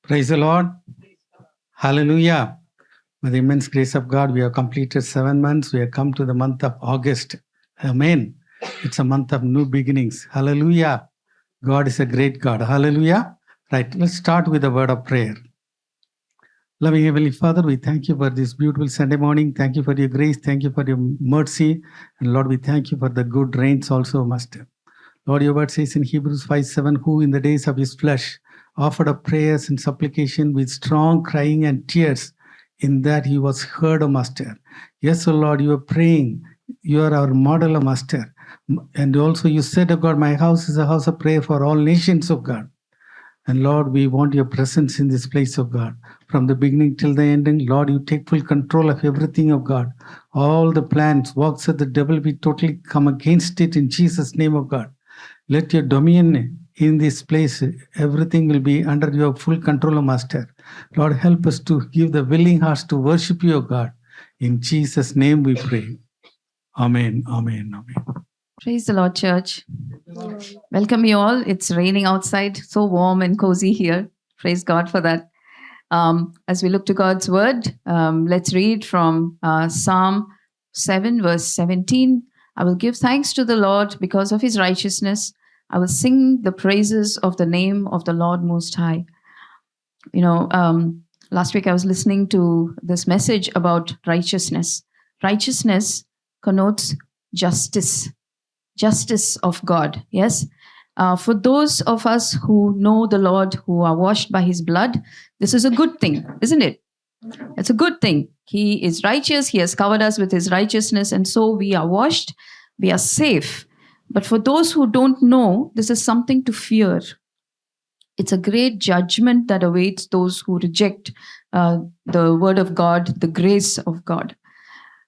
Praise the Lord. Hallelujah. By the immense grace of God, we have completed 7 months. We have come to the month of August. Amen. It's a month of new beginnings. Hallelujah. God is a great God. Hallelujah. Right. Let's start with a word of prayer. Loving Heavenly Father, we thank you for this beautiful Sunday morning. Thank you for your grace. Thank you for your mercy. And Lord, we thank you for the good rains also, Master. Lord, your word says in Hebrews 5:7, who in the days of his flesh offered up prayers and supplication with strong crying and tears, in that he was heard, O Master. Yes, O Lord, you are praying. You are our model, O Master. And also you said, O God, my house is a house of prayer for all nations, O God. And Lord, we want your presence in this place, O God. From the beginning till the ending, Lord, you take full control of everything, O God. All the plans, works of the devil, we totally come against it in Jesus' name, O God. Let your dominion in this place, everything will be under your full control, O Master. Lord, help us to give the willing hearts to worship you, O God. In Jesus' name we pray. Amen, amen, amen. Praise the Lord, church. Welcome you all. It's raining outside, so warm and cozy here. Praise God for that. As we look to God's word, let's read from Psalm 7, verse 17. I will give thanks to the Lord because of his righteousness. I will sing the praises of the name of the Lord Most High. You know, last week I was listening to this message about righteousness. Righteousness connotes justice of God. Yes. For those of us who know the Lord, who are washed by his blood, this is a good thing, isn't it? It's a good thing. He is righteous. He has covered us with his righteousness. And so we are washed. We are safe. But for those who don't know, this is something to fear. It's a great judgment that awaits those who reject the word of God, the grace of God.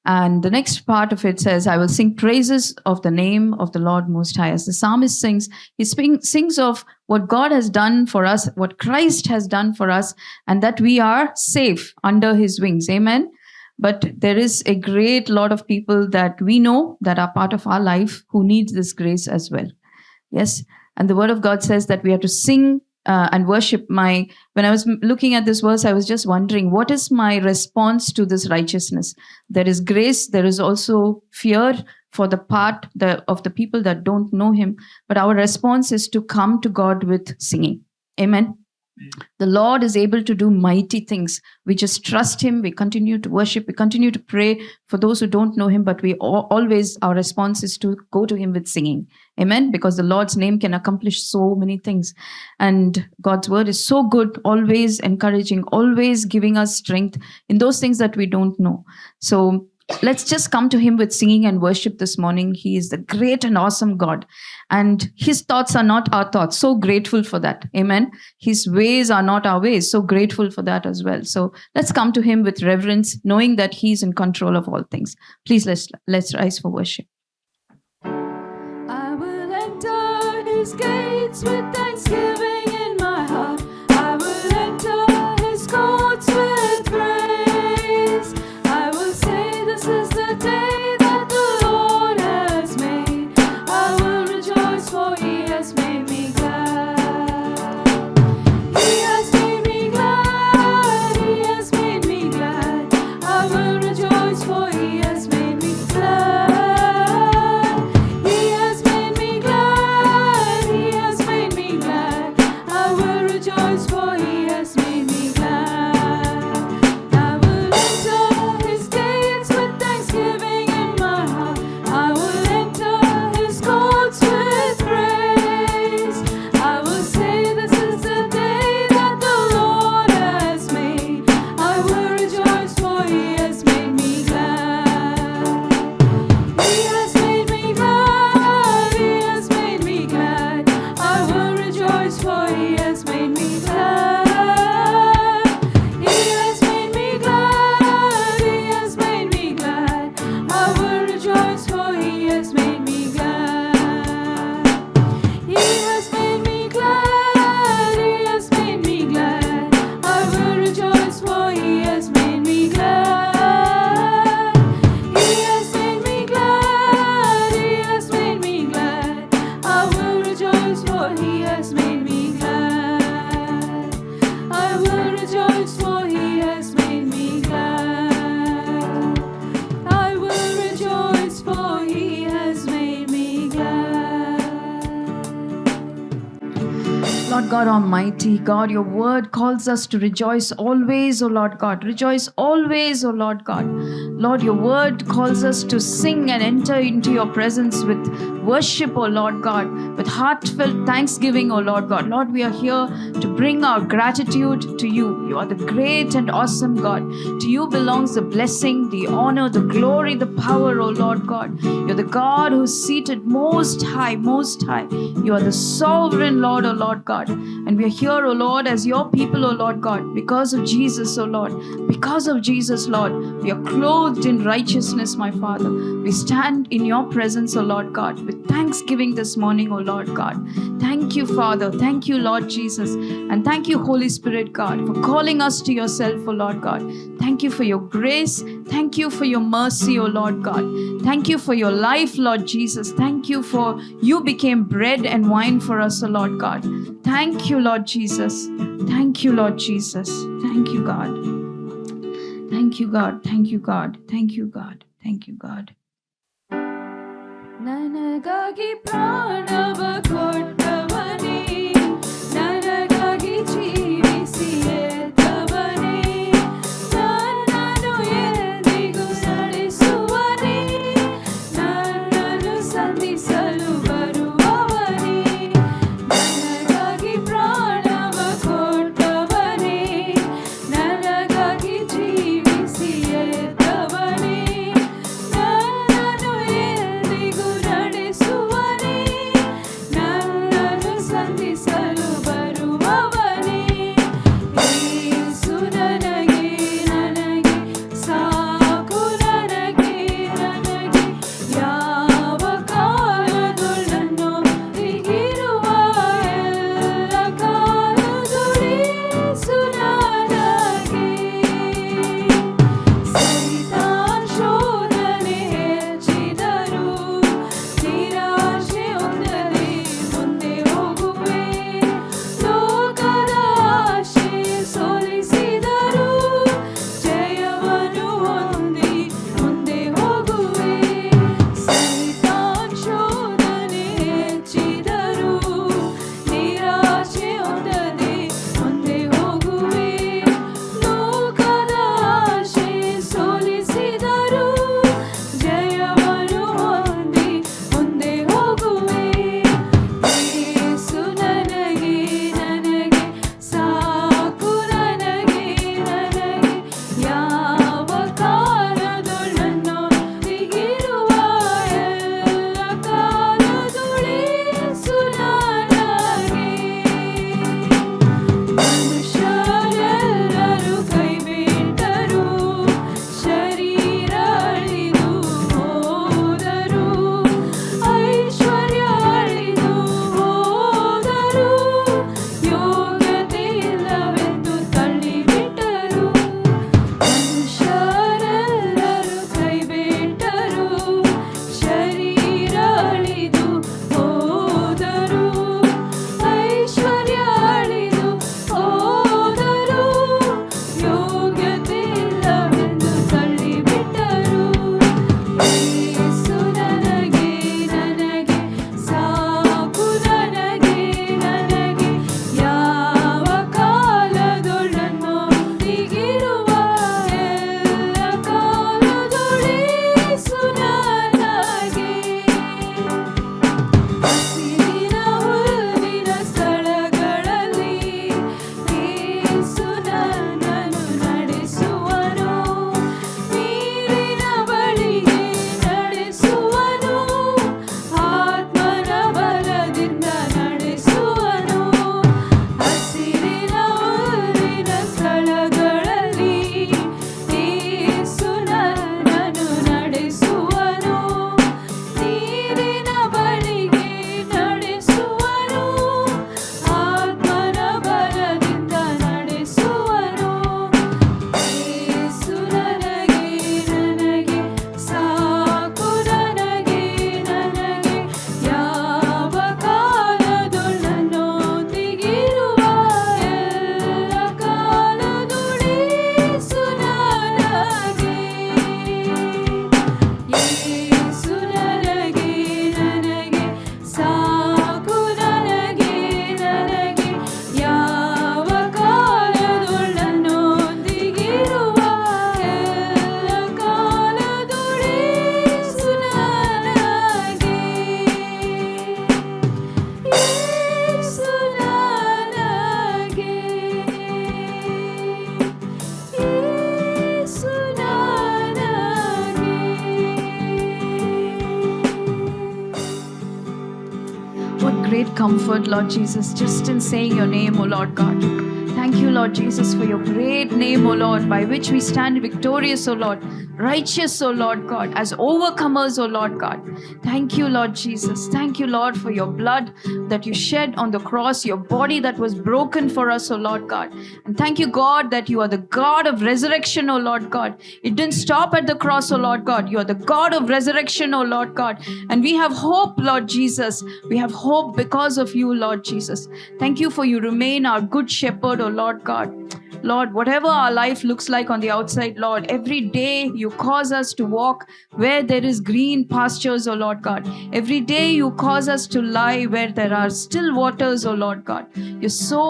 And the next part of it says, I will sing praises of the name of the Lord Most High. As the psalmist sings, he sings of what God has done for us, what Christ has done for us, and that we are safe under his wings. Amen. But there is a great lot of people that we know that are part of our life who need this grace as well. Yes. And the word of God says that we are to sing and worship. When I was looking at this verse, I was just wondering, what is my response to this righteousness? There is grace. There is also fear for the part of the people that don't know him. But our response is to come to God with singing. Amen. The Lord is able to do mighty things. We just trust him. We continue to worship. We continue to pray for those who don't know him. But we always, our response is to go to him with singing. Amen. Because the Lord's name can accomplish so many things. And God's word is so good, always encouraging, always giving us strength in those things that we don't know. So let's just come to him with singing and worship this morning. He is the great and awesome God. And his thoughts are not our thoughts. So grateful for that. Amen. His ways are not our ways. So grateful for that as well. So let's come to him with reverence, knowing that he's in control of all things. Please let's rise for worship. I will enter his gates with thanksgiving in my heart. I will enter his courts with praise. I will say this is the day that the Lord has made. I will rejoice for he has made me glad. He has made me glad. He has made me glad. I will rejoice for he has made me glad. He has made me glad. He has made me glad. God Almighty, God, your word calls us to rejoice always, O Lord God. Rejoice always, O Lord God. Lord, your word calls us to sing and enter into your presence with worship, O Lord God, with heartfelt thanksgiving, O Lord God. Lord, we are here to bring our gratitude to you. You are the great and awesome God. To you belongs the blessing, the honor, the glory, the power, O Lord God. You're the God who's seated most high, most high. You are the sovereign Lord, O Lord God. And we are here, O Lord, as your people, O Lord God, because of Jesus, O Lord. Because of Jesus, Lord, we are clothed in righteousness, my Father. We stand in your presence, O Lord God, with thanksgiving this morning, O Lord God. Thank you, Father. Thank you, Lord Jesus. And thank you, Holy Spirit, God, for calling us to yourself, O Lord God. Thank you for your grace. Thank you for your mercy, O Lord God. Thank you for your life, Lord Jesus. Thank you for you became bread and wine for us, O Lord God. Thank you, Lord Jesus. Thank you, Lord Jesus. Thank you, God. Thank you, God. Thank you, God. Thank you, God. Thank you, God. ನನಗಾಗಿ ಪ್ರಾಣವ ಕೊಟ್ಟವನೇ, ನನಗಾಗಿ ಜೀವಿಸಿ ಎದ್ದವನೇ, ನನ್ನನ್ನು ಎಂದಿಗೂ ನಡೆಸುವನೇ, ನನ್ನನ್ನು ಸಂಧಿಸಲು ಬರುವವನೇ. ನನಗಾಗಿ ಪ್ರಾಣವ ಕೊಟ್ಟವನೇ, ನನಗಾಗಿ ಜೀವಿಸಿ ಎದ್ದವನೇ, ನನ್ನನ್ನು ಎಂದಿಗೂ ನಡೆಸುವನೇ, ನನ್ನನ್ನು great comfort, Lord Jesus, just in saying your name, O Lord God. Thank you, Lord Jesus, for your great name, O Lord, by which we stand victorious, O Lord, righteous, O Lord God, as overcomers, O Lord God. Thank you, Lord Jesus. Thank you, Lord, for your blood that you shed on the cross, your body that was broken for us, O Lord God. And thank you, God, that you are the God of resurrection, O Lord God. It didn't stop at the cross, O Lord God. You are the God of resurrection, O Lord God. And we have hope, Lord Jesus. We have hope because of you, Lord Jesus. Thank you for you remain our good shepherd, O Lord God. Lord, whatever our life looks like on the outside, Lord, every day you cause us to walk where there is green pastures, O Lord God. Every day you cause us to lie where there are still waters, O Lord God. You're so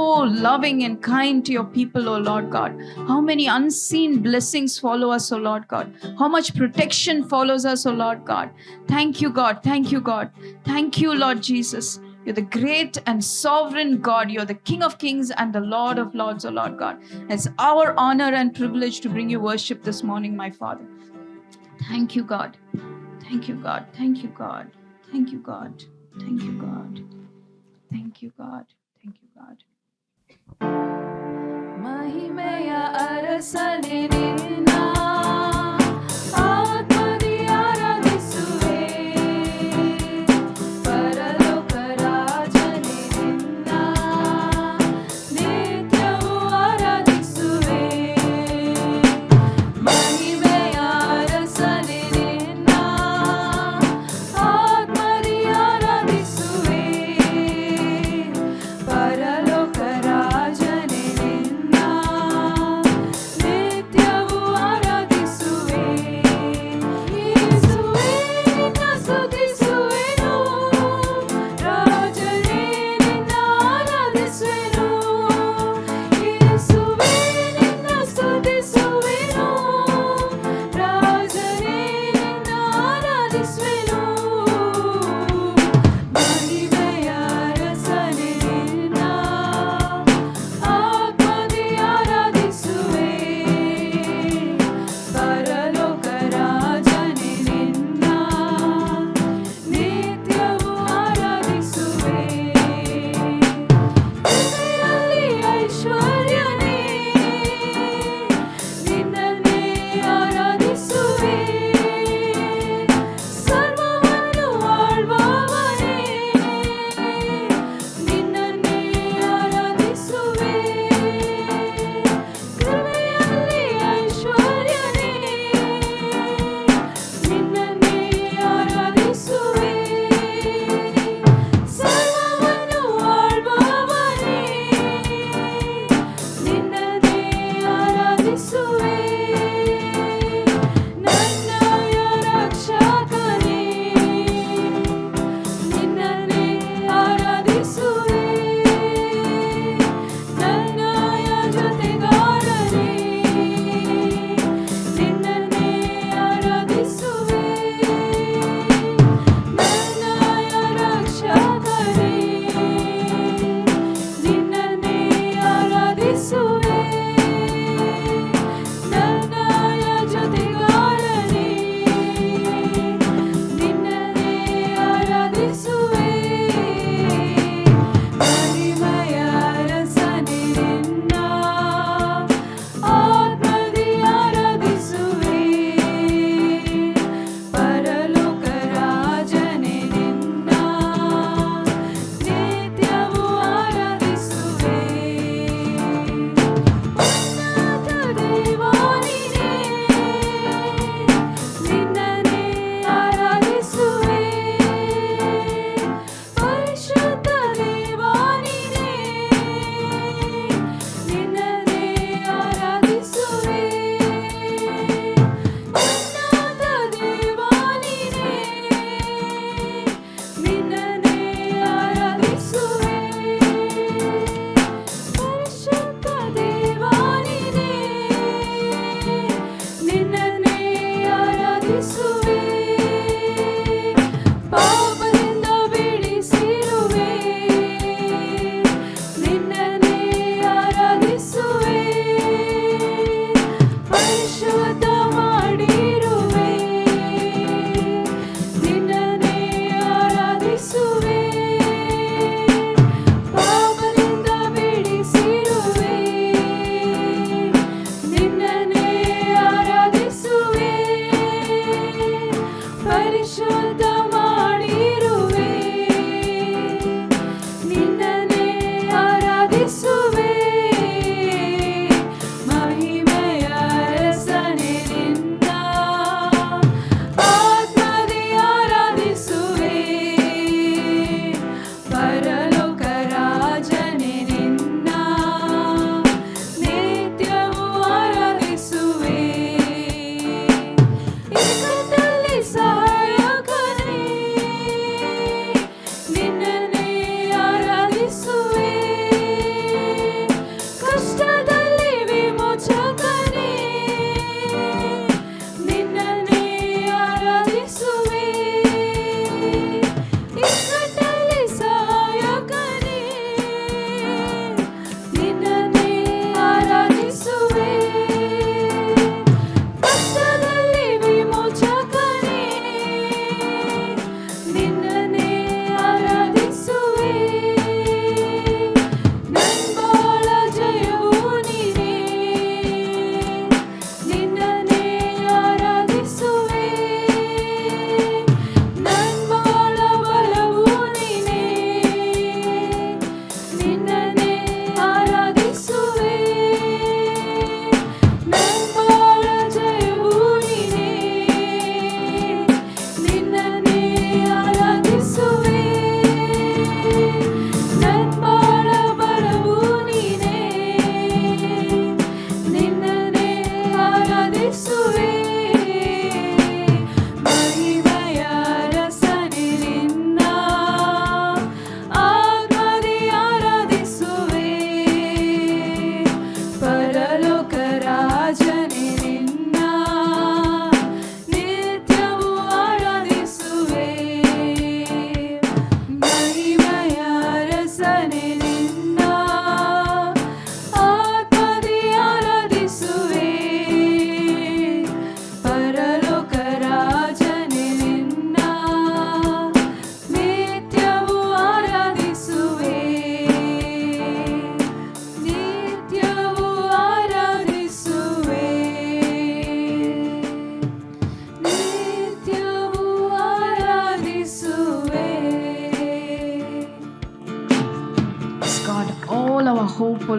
loving and kind to your people, O Lord God. How many unseen blessings follow us, O Lord God. How much protection follows us, O Lord God. Thank you, God. Thank you, God. Thank you, Lord Jesus. You're the great and sovereign God. You're the King of Kings and the Lord of Lords, O Lord God. It's our honor and privilege to bring you worship this morning, my Father. Thank you, God. Thank you, God. Thank you, God. Thank you, God. Thank you, God. Thank you, God. Thank you, God. ಮಹಿಮೆಯ ಅರಸನೇ ನಿನ್ನ ಆತ್ಮದಿ ಆರಾಧಿಸುವೆ ಪರಲೋಕ ರಾಜನೇ ನಿನ್ನ ನಿತ್ಯವೂ ಆರಾಧಿಸುವೆ ಮಹಿಮೆಯ ಅರಸನೇ ನಿನ್ನ ಆತ್ಮದಿ ಆರಾಧಿಸುವೆ ಪರಲೋಕ ರಾಜನೇ ನಿನ್ನ ನಿತ್ಯವೂ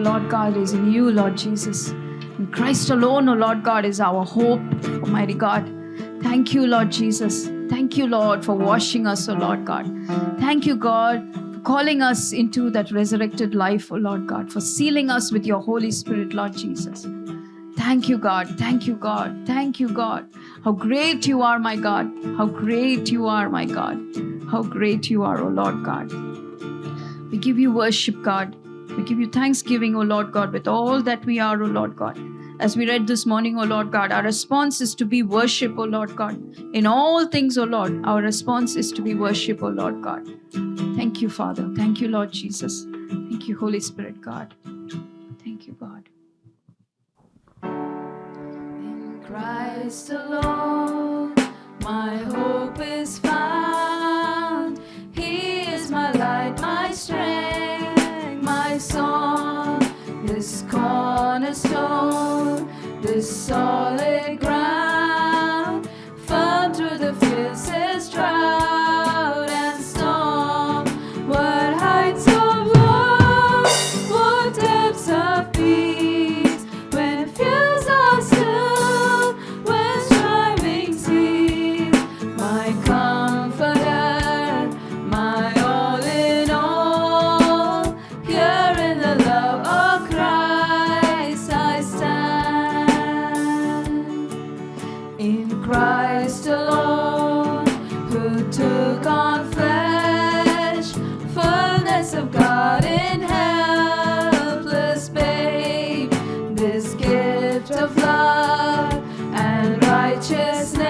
Lord God, is in you, Lord Jesus. In Christ alone, O Lord God, is our hope, Almighty God. Thank you, Lord Jesus. Thank you, Lord, for washing us, O Lord God. Thank you, God, for calling us into that resurrected life, O Lord God, for sealing us with your Holy Spirit, Lord Jesus. Thank you, God. Thank you, God. Thank you, God. How great you are, my God. How great you are, my God. How great you are, O Lord God. We give you worship, God. We give you thanksgiving, O Lord God, with all that we are, O Lord God. As we read this morning, O Lord God, our response is to be worship, O Lord God. In all things, O Lord, our response is to be worship, O Lord God. Thank you, Father. Thank you, Lord Jesus. Thank you, Holy Spirit, God. Thank you, God. In Christ alone, my hope is found. He is my light, my strength, my song. This cornerstone, this solid ground, firm through the fiercest drought and storm. What heights of love, what depths of peace, when fears are still, when striving cease. My comforter, my all in all, here in the love of Christ I stand. In Christ alone, who took on flesh, fullness of God in helpless babe, this gift of love and righteousness,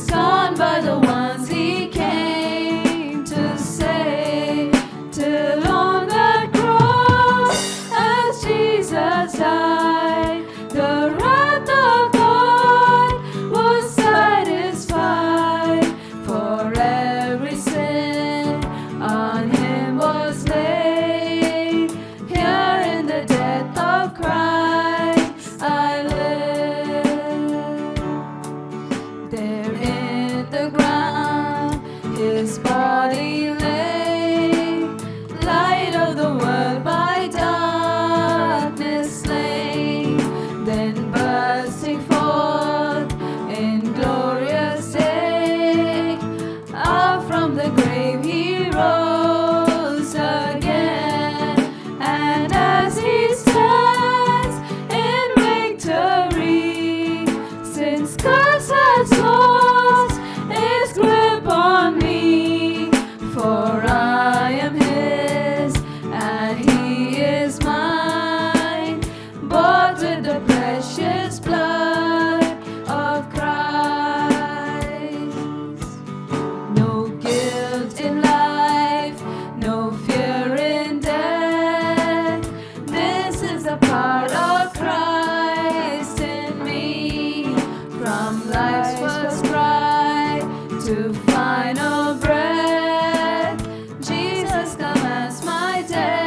gone by the ones he came to save, till on that cross, as Jesus died, the wrath of God was satisfied. For every sin on him was laid. Here in the death of Christ I live. There in the ground his body lay, light of the world by darkness slain. Then bursting forth in glorious day, out from the grave he rose again. And as he stands in victory, since curse has lost its grip on me, for I am his and he is mine, bought with the precious blood of Christ. No guilt in life, no fear in death. This is the power of Christ in me. From life's first cry to final breath, Jesus commands my destiny.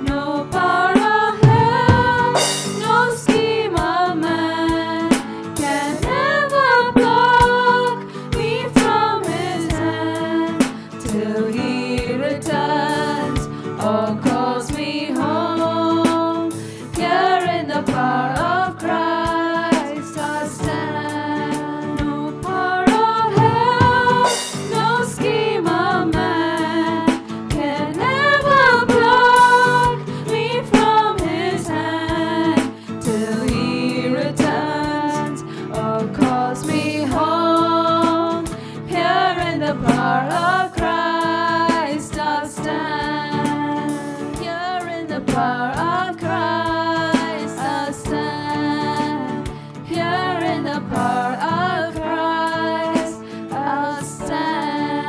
No power of hell, no scheme of man can ever block me from his hand, till he returns or calls me home. Here in the power of Christ I stand. No power of hell, no scheme of man can ever block me from his hand, till he returns or calls me home. Here in the power of Christ I stand. Here in the power of Christ I stand. Here in the power of Christ I stand.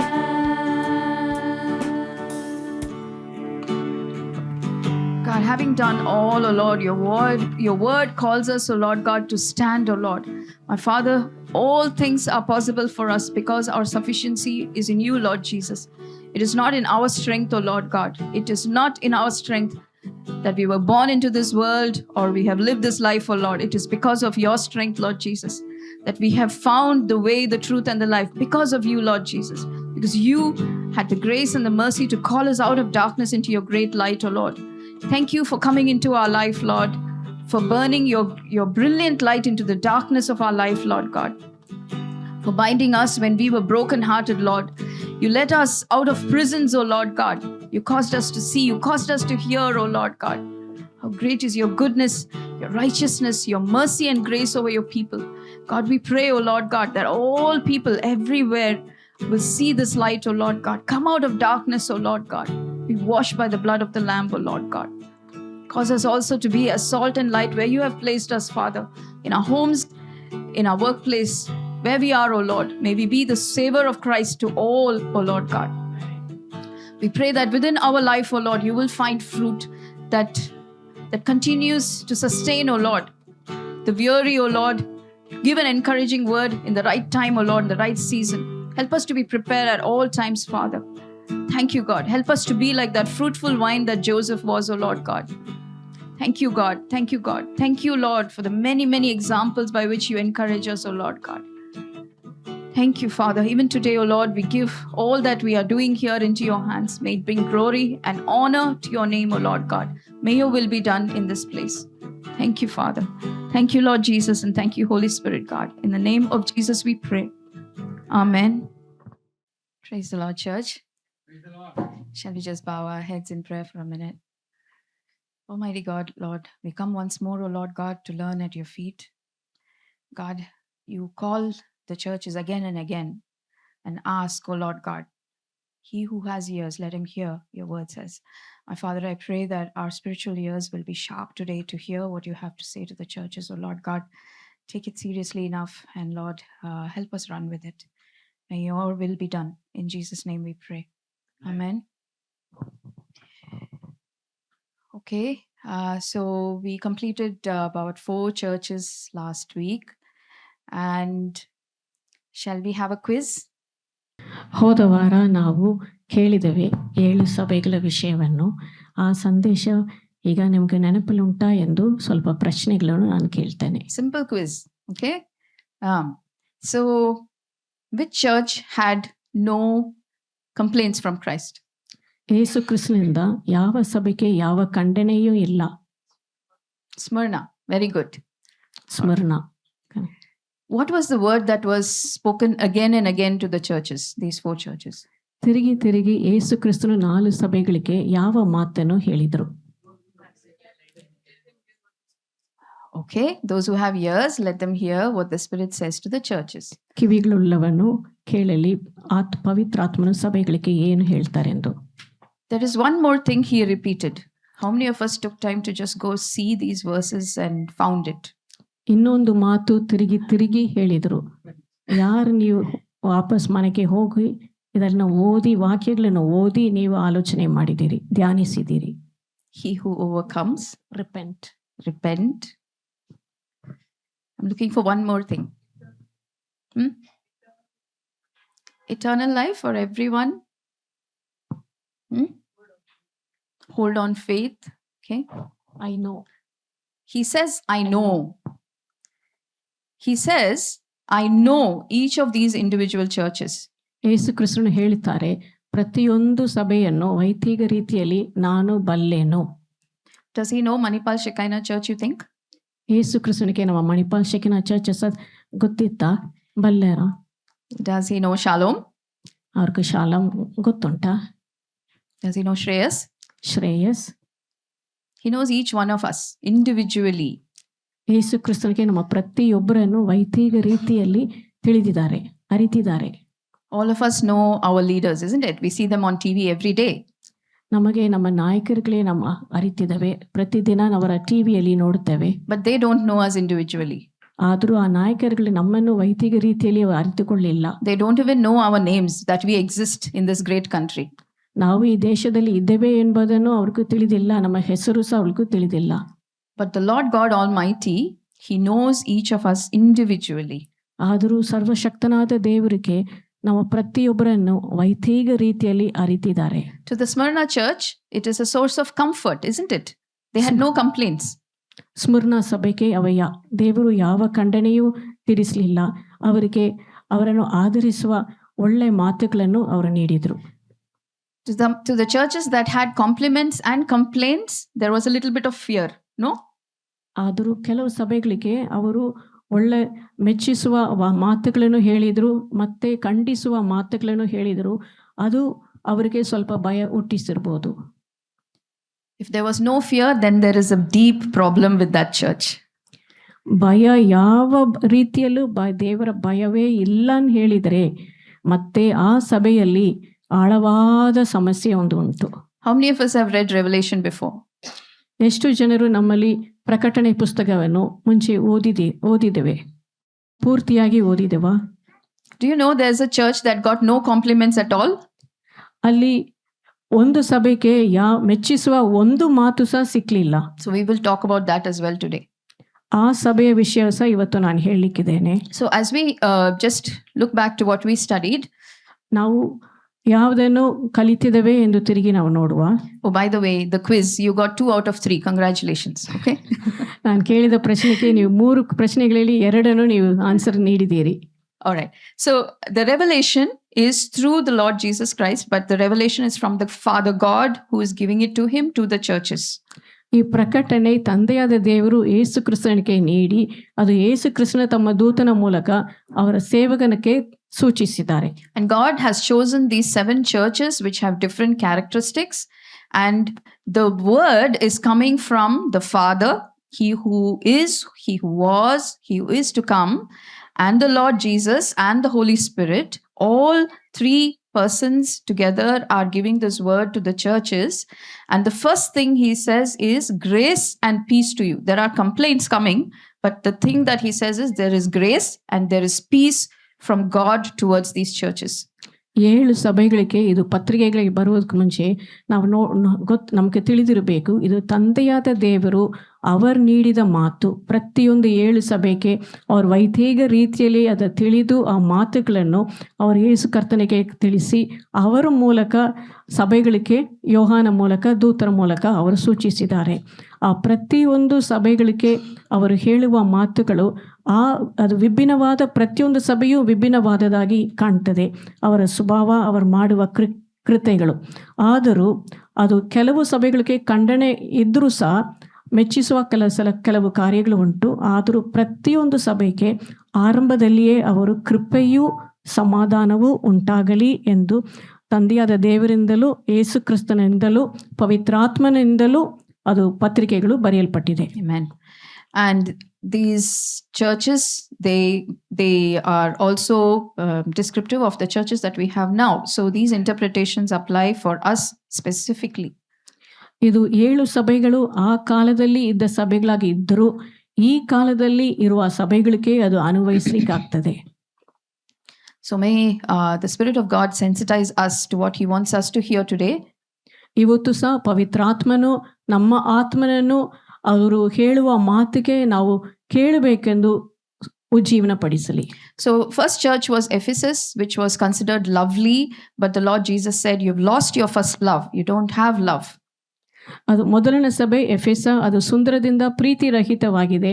God, having done all, O Lord, your word calls us, O Lord God, to stand, O Lord. My Father, all things are possible for us because our sufficiency is in you, Lord Jesus. It is not in our strength, O Lord God. It is not in our strength that we were born into this world or we have lived this life, O Lord. It is because of your strength, Lord Jesus, that we have found the way, the truth, and the life because of you, Lord Jesus. because you had the grace and the mercy to call us out of darkness into your great light, O Lord. Thank you for coming into our life, Lord, for burning your brilliant light into the darkness of our life, Lord God, for binding us when we were broken-hearted, Lord. You let us out of prisons, O Lord God. You caused us to see. You caused us to hear, O Lord God. How great is your goodness, your righteousness, your mercy and grace over your people. God, we pray, O Lord God, that all people everywhere will see this light, O Lord God. Come out of darkness, O Lord God. Be washed by the blood of the Lamb, O Lord God. Cause us also to be a salt and light where you have placed us, Father, in our homes, in our workplace, where we are, O Lord. May we be the savor of Christ to all, O Lord God. We pray that within our life, O Lord, you will find fruit that continues to sustain, O Lord, the weary, O Lord. Give an encouraging word in the right time, O Lord, in the right season. Help us to be prepared at all times, Father. Thank you, God. Help us to be like that fruitful vine that Joseph was, O Lord God. Thank you, God. Thank you, God. Thank you, Lord, for the many, many examples by which you encourage us, O Lord God. Thank you, Father. Even today, O Lord, we give all that we are doing here into your hands. May it bring glory and honor to your name, O Lord God. May your will be done in this place. Thank you, Father. Thank you, Lord Jesus, and thank you, Holy Spirit, God. In the name of Jesus, we pray. Amen. Praise the Lord, church. Shall we just bow our heads in prayer for a minute? Almighty God, Lord, we come once more, O Lord God, to learn at your feet. God, you call the churches again and again and ask, O Lord God, he who has ears, let him hear, your word says. My Father, I pray that our spiritual ears will be sharp today to hear what you have to say to the churches, O Lord God. Take it seriously enough, and Lord, help us run with it. May your will be done. In Jesus' name we pray. Amen. Okay, so we completed about 4 churches last week. And shall we have a quiz? ಹೋದ ವಾರ ನಾವು ಕೇಳಿದ್ದೇವೆ 7 ಸಭೆಗಳ ವಿಷಯವನ್ನು. ಆ ಸಂದೇಶ ಈಗ ನಿಮಗೆ ನೆನಪಲ್ಲುಂಟಾ ಎಂದು ಸ್ವಲ್ಪ ಪ್ರಶ್ನೆಗಳನ್ನು ನಾನು ಕೇಳ್ತೇನೆ. Simple quiz, okay? So which church had no complaints from Christ? ಯೇಸು ಕ್ರಿಸ್ತನಿಂದ ಯಾವ ಸಭೆಗೆ ಯಾವ ಖಂಡನೆಯೂ ಇಲ್ಲ? Smyrna. Very good. ಸ್ಮರಣ. What was the word that was spoken again and again to the churches, these 4 churches? ತಿರುಗಿ ತಿರುಗಿ ಯೇಸು ಕ್ರಿಸ್ತನು 4 ಸಭೆಗಳಿಗೆ ಯಾವ ಮಾತನ್ನು ಹೇಳಿದರು? Okay, those who have ears, let them hear what the Spirit says to the churches. ಕಿವಿಗಳುಳ್ಳವನು ಕೇಳಲಿ, ಪವಿತ್ರಾತ್ಮನು ಸಭೆಗಳಿಗೆ ಏನು ಹೇಳ್ತಾರೆಂದು. There is one more thing he repeated. How many of us took time to just go see these verses and found it? ಇನ್ನೊಂದು ಮಾತು ತಿರುಗಿ ತಿರುಗಿ ಹೇಳಿದರು. ಯಾರು ನೀವು ವಾಪಸ್ ಮನೆಗೆ ಹೋಗಿ ಇದನ್ನು ಓದಿ, ವಾಕ್ಯಗಳನ್ನು ಓದಿ ನೀವು ಆಲೋಚನೆ ಮಾಡಿದಿರಿ, ಧ್ಯಾನಿಸಿದಿರಿ. He who overcomes, repent. I'm looking for one more thing. Eternal life for everyone. Hold on faith. Okay. I know. He says, I know. He says, I know each of these individual churches. ಯೇಸು ಕ್ರಿಸ್ತನು ಹೇಳುತ್ತಾರೆ, ಪ್ರತಿಯೊಂದು ಸಭೆಯನ್ನು ವೈದಿಕ ರೀತಿಯಲ್ಲಿ ನಾನು ಬಲ್ಲೆನು. Does he know Manipal Shekinah Church, you think? ಯೇಸು ಕ್ರಿಸ್ತನಿಗೆ ನಮ್ಮ ಮಣಿಪಾಲ್ ಶೆಕಿನಾ ಚರ್ಚಸ್ ಗೊತ್ತಿತ್ತಾ? ಬಲ್ಲೆರ? Does he know Shalom? ಅವ್ರಿಗೆ ಶಾಲಂ ಗೊತ್ತುಂಟಾ? Does he know Shreyas? Shreyas. He knows each one of us individually. ಯೇಸು ಕ್ರಿಸ್ತನಿಗೆ ನಮ್ಮ ಪ್ರತಿಯೊಬ್ಬರನ್ನು ವೈದಿಕ ರೀತಿಯಲ್ಲಿ ತಿಳಿದಿದ್ದಾರೆ, ಅರಿತಿದ್ದಾರೆ. All of us know our leaders, isn't it? We see them on TV every day. ನಮಗೆ ನಮ್ಮ ನಾಯಕರುಗಳೇ ನಮ್ಮ ಅರಿತಿದ್ದಾವೆ, ಪ್ರತಿದಿನ ಅವರ ಟಿವಿಯಲ್ಲಿ ನೋಡುತ್ತೇವೆ. But they don't know us individually. ಆದರೂ ಆ ನಾಯಕರುಗಳು ನಮ್ಮನ್ನು ವೈದಿಕ ರೀತಿಯಲ್ಲಿ ಅರಿತುಕೊಳ್ಳಿಲ್ಲ. They don't even know our names, that we exist in this great country. ನಾವು ಈ ದೇಶದಲ್ಲಿ ಇದ್ದೇವೆ ಎಂಬುದನ್ನು ಅವ್ರಿಗೂ ತಿಳಿದಿಲ್ಲ, ನಮ್ಮ ಹೆಸರು ಸಹ ಅವ್ರಿಗೂ ತಿಳಿದಿಲ್ಲ. But the Lord God Almighty, He knows each of us individually. ಆದರೂ ಸರ್ವಶಕ್ತನಾದ ದೇವರಿಗೆ ನಮ್ಮ ಪ್ರತಿಯೊಬ್ಬರನ್ನು ವೈದಿಕ ರೀತಿಯಲ್ಲಿ ಅರಿತಿದ್ದಾರೆ. To the Smyrna church, it is a source of comfort, isn't it? They had no complaints. ಸ್ಮರಣ ಸಭೆಗೆ ದೇವರು ಯಾವ ಖಂಡನೆಯೂ ತೀರಿಸಲಿಲ್ಲ. ಅವರಿಗೆ ಅವರನ್ನು ಆಧರಿಸುವ ಒಳ್ಳೆ ಮಾತುಗಳನ್ನು ಅವರು ನೀಡಿದರು. To the churches that had compliments and complaints, there was a little bit of fear, no? ಆದರೂ ಕೆಲವು ಸಭೆಗಳಿಗೆ ಅವರು ಒಳ್ಳೆ ಮೆಚ್ಚಿಸುವ ಮಾತುಗಳನ್ನು ಹೇಳಿದರು, ಮತ್ತೆ ಖಂಡಿಸುವ ಮಾತುಗಳನ್ನು ಹೇಳಿದರು. ಅದು ಅವರಿಗೆ ಸ್ವಲ್ಪ ಭಯ ಹುಟ್ಟಿಸಿರ್ಬೋದು. If there was no fear, then there is a deep problem with that church. ಭಯ ಯಾವ ರೀತಿಯಲ್ಲೂ ದೇವರ ಭಯವೇ ಇಲ್ಲ ಅಂತ ಹೇಳಿದರೆ ಮತ್ತೆ ಆ ಸಭೆಯಲ್ಲಿ ಆಳವಾದ ಸಮಸ್ಯೆ ಒಂದು ಉಂಟು. How many of us have read Revelation before? ಎಷ್ಟು ಜನರು ನಮ್ಮಲ್ಲಿ ಪ್ರಕಟಣೆ ಪುಸ್ತಕವನ್ನು ಮುಂಚೆ ಓದಿದ್ದೇವೆ, ಪೂರ್ತಿಯಾಗಿ ಓದಿದೆವಾ? Do you know there's a church that got no compliments at all? ಅಲ್ಲಿ ಒಂದು ಸಭೆಗೆ ಮೆಚ್ಚಿಸುವ ಒಂದು ಮಾತು ಸಹ ಸಿಕ್ಲಿಲ್ಲ. So we will talk about that as well today. ಆ ಸಭೆಯ ವಿಷಯ ಸಹ ಇವತ್ತು ನಾನು ಹೇಳಲಿಕ್ಕಿದ್ದೇನೆ. So as we just look back to what we studied, ನಾವು ಯಾವುದನ್ನು ಕಲಿತಿದ್ದೇವೆ ಎಂದು ತಿರುಗಿ ನಾವು ನೋಡುವ. Oh, by the way, the quiz, you got 2 out of 3. Congratulations. Okay. ನಾನು ಕೇಳಿದ ಪ್ರಶ್ನೆಗೆ ನೀವು 3 ಪ್ರಶ್ನೆಗಳಲ್ಲಿ 2 ನೀವು ಆನ್ಸರ್ ನೀಡಿದ್ದೀರಿ. All right. So the revelation is through the Lord Jesus Christ, but the revelation is from the Father God who is giving it to him to the churches. ಈ ಪ್ರಕಟಣೆ ತಂದೆಯಾದ ದೇವರು ಯೇಸು ಕ್ರಿಸ್ತನಿಗೆ ನೀಡಿ ಅದು ಯೇಸು ಕ್ರಿಸ್ತನ ತಮ್ಮ ದೂತನ ಮೂಲಕ ಅವರ ಸೇವಕನಿಗೆ ಸೂಚಿಸಿದ್ದಾರೆ. And God has chosen these 7 churches which have different characteristics, and the word is coming from the Father, he who is, he who was, he who is to come, and the Lord Jesus and the Holy Spirit. All 3 persons together are giving this word to the churches, and the first thing he says is grace and peace to you. There are complaints coming, but the thing that he says is there is grace and there is peace from God towards these churches. 7 ಸಭೆಗಳಿಗೆ ಇದು ಪತ್ರಿಕೆಗಳಿಗೆ ಬರುವುದಕ್ಕೆ ಮುಂಚೆ ನಾವು ನಮಗೆ ತಿಳಿದಿರಬೇಕು, ಇದು ತಂದೆಯಾದ ದೇವರು ಅವರು ನೀಡಿದ ಮಾತು. ಪ್ರತಿಯೊಂದು 7 ಸಭೆಗೆ ಅವ್ರ ವೈದ್ಯಗ ರೀತಿಯಲ್ಲಿ ಅದು ತಿಳಿದು ಆ ಮಾತುಗಳನ್ನು ಅವರು ಯೇಸು ಕರ್ತನಿಗೆ ತಿಳಿಸಿ ಅವರ ಮೂಲಕ ಸಭೆಗಳಿಗೆ ಯೋಹಾನ ಮೂಲಕ ದೂತರ ಮೂಲಕ ಅವರು ಸೂಚಿಸಿದ್ದಾರೆ. ಆ ಪ್ರತಿಯೊಂದು ಸಭೆಗಳಿಗೆ ಅವರು ಹೇಳುವ ಮಾತುಗಳು ಅದು ವಿಭಿನ್ನವಾದ, ಪ್ರತಿಯೊಂದು ಸಭೆಯೂ ವಿಭಿನ್ನವಾದದಾಗಿ ಕಾಣ್ತದೆ, ಅವರ ಸ್ವಭಾವ, ಅವರು ಮಾಡುವ ಕೃತ್ಯಗಳು. ಆದರೂ ಅದು ಕೆಲವು ಸಭೆಗಳಿಗೆ ಖಂಡನೆ ಇದ್ದರೂ ಸಹ ಮೆಚ್ಚಿಸುವ ಕೆಲವು ಕಾರ್ಯಗಳು ಉಂಟು. ಆದರೂ ಪ್ರತಿಯೊಂದು ಸಭೆಗೆ ಆರಂಭದಲ್ಲಿಯೇ ಅವರು ಕೃಪೆಯೂ ಸಮಾಧಾನವೂ ಉಂಟಾಗಲಿ ಎಂದು ತಂದೆಯಾದ ದೇವರಿಂದಲೂ ಯೇಸು ಕ್ರಿಸ್ತನಿಂದಲೂ ಪವಿತ್ರಾತ್ಮನಿಂದಲೂ ಅದು ಪತ್ರಿಕೆಗಳು ಬರೆಯಲ್ಪಟ್ಟಿದೆ. Amen. And these churches, they are also descriptive of the churches that we have now. So these interpretations apply for us specifically. ಇದು 7 ಸಭೆಗಳು ಆ ಕಾಲದಲ್ಲಿ ಇದ್ದ ಸಭೆಗಳಾಗಿ ಇದ್ದರೂ ಈ ಕಾಲದಲ್ಲಿ ಇರುವ ಸಭೆಗಳಿಗೆ ಅದು ಅನ್ವಯಿಸಲಿಕ್ಕಾಗ್ತದೆ. So may the Spirit of God sensitize us to what he wants us to hear today. ಇವತ್ತು ಸಹ ಪವಿತ್ರಾತ್ಮನು ನಮ್ಮ ಆತ್ಮನನ್ನು ಅವರು ಹೇಳುವ ಮಾತಿಗೆ ನಾವು ಕೇಳಬೇಕೆಂದು ಉಜ್ಜೀವನ ಪಡಿಸಲಿ. So first church was Ephesus, which was considered lovely, but the Lord Jesus said, you've lost your first love. You don't have love. ಅದು ಮೊದಲನೇ ಸಭೆ ಎಫೆಸ, ಅದು ಸುಂದರದಿಂದ ಪ್ರೀತಿ ರಹಿತವಾಗಿದೆ,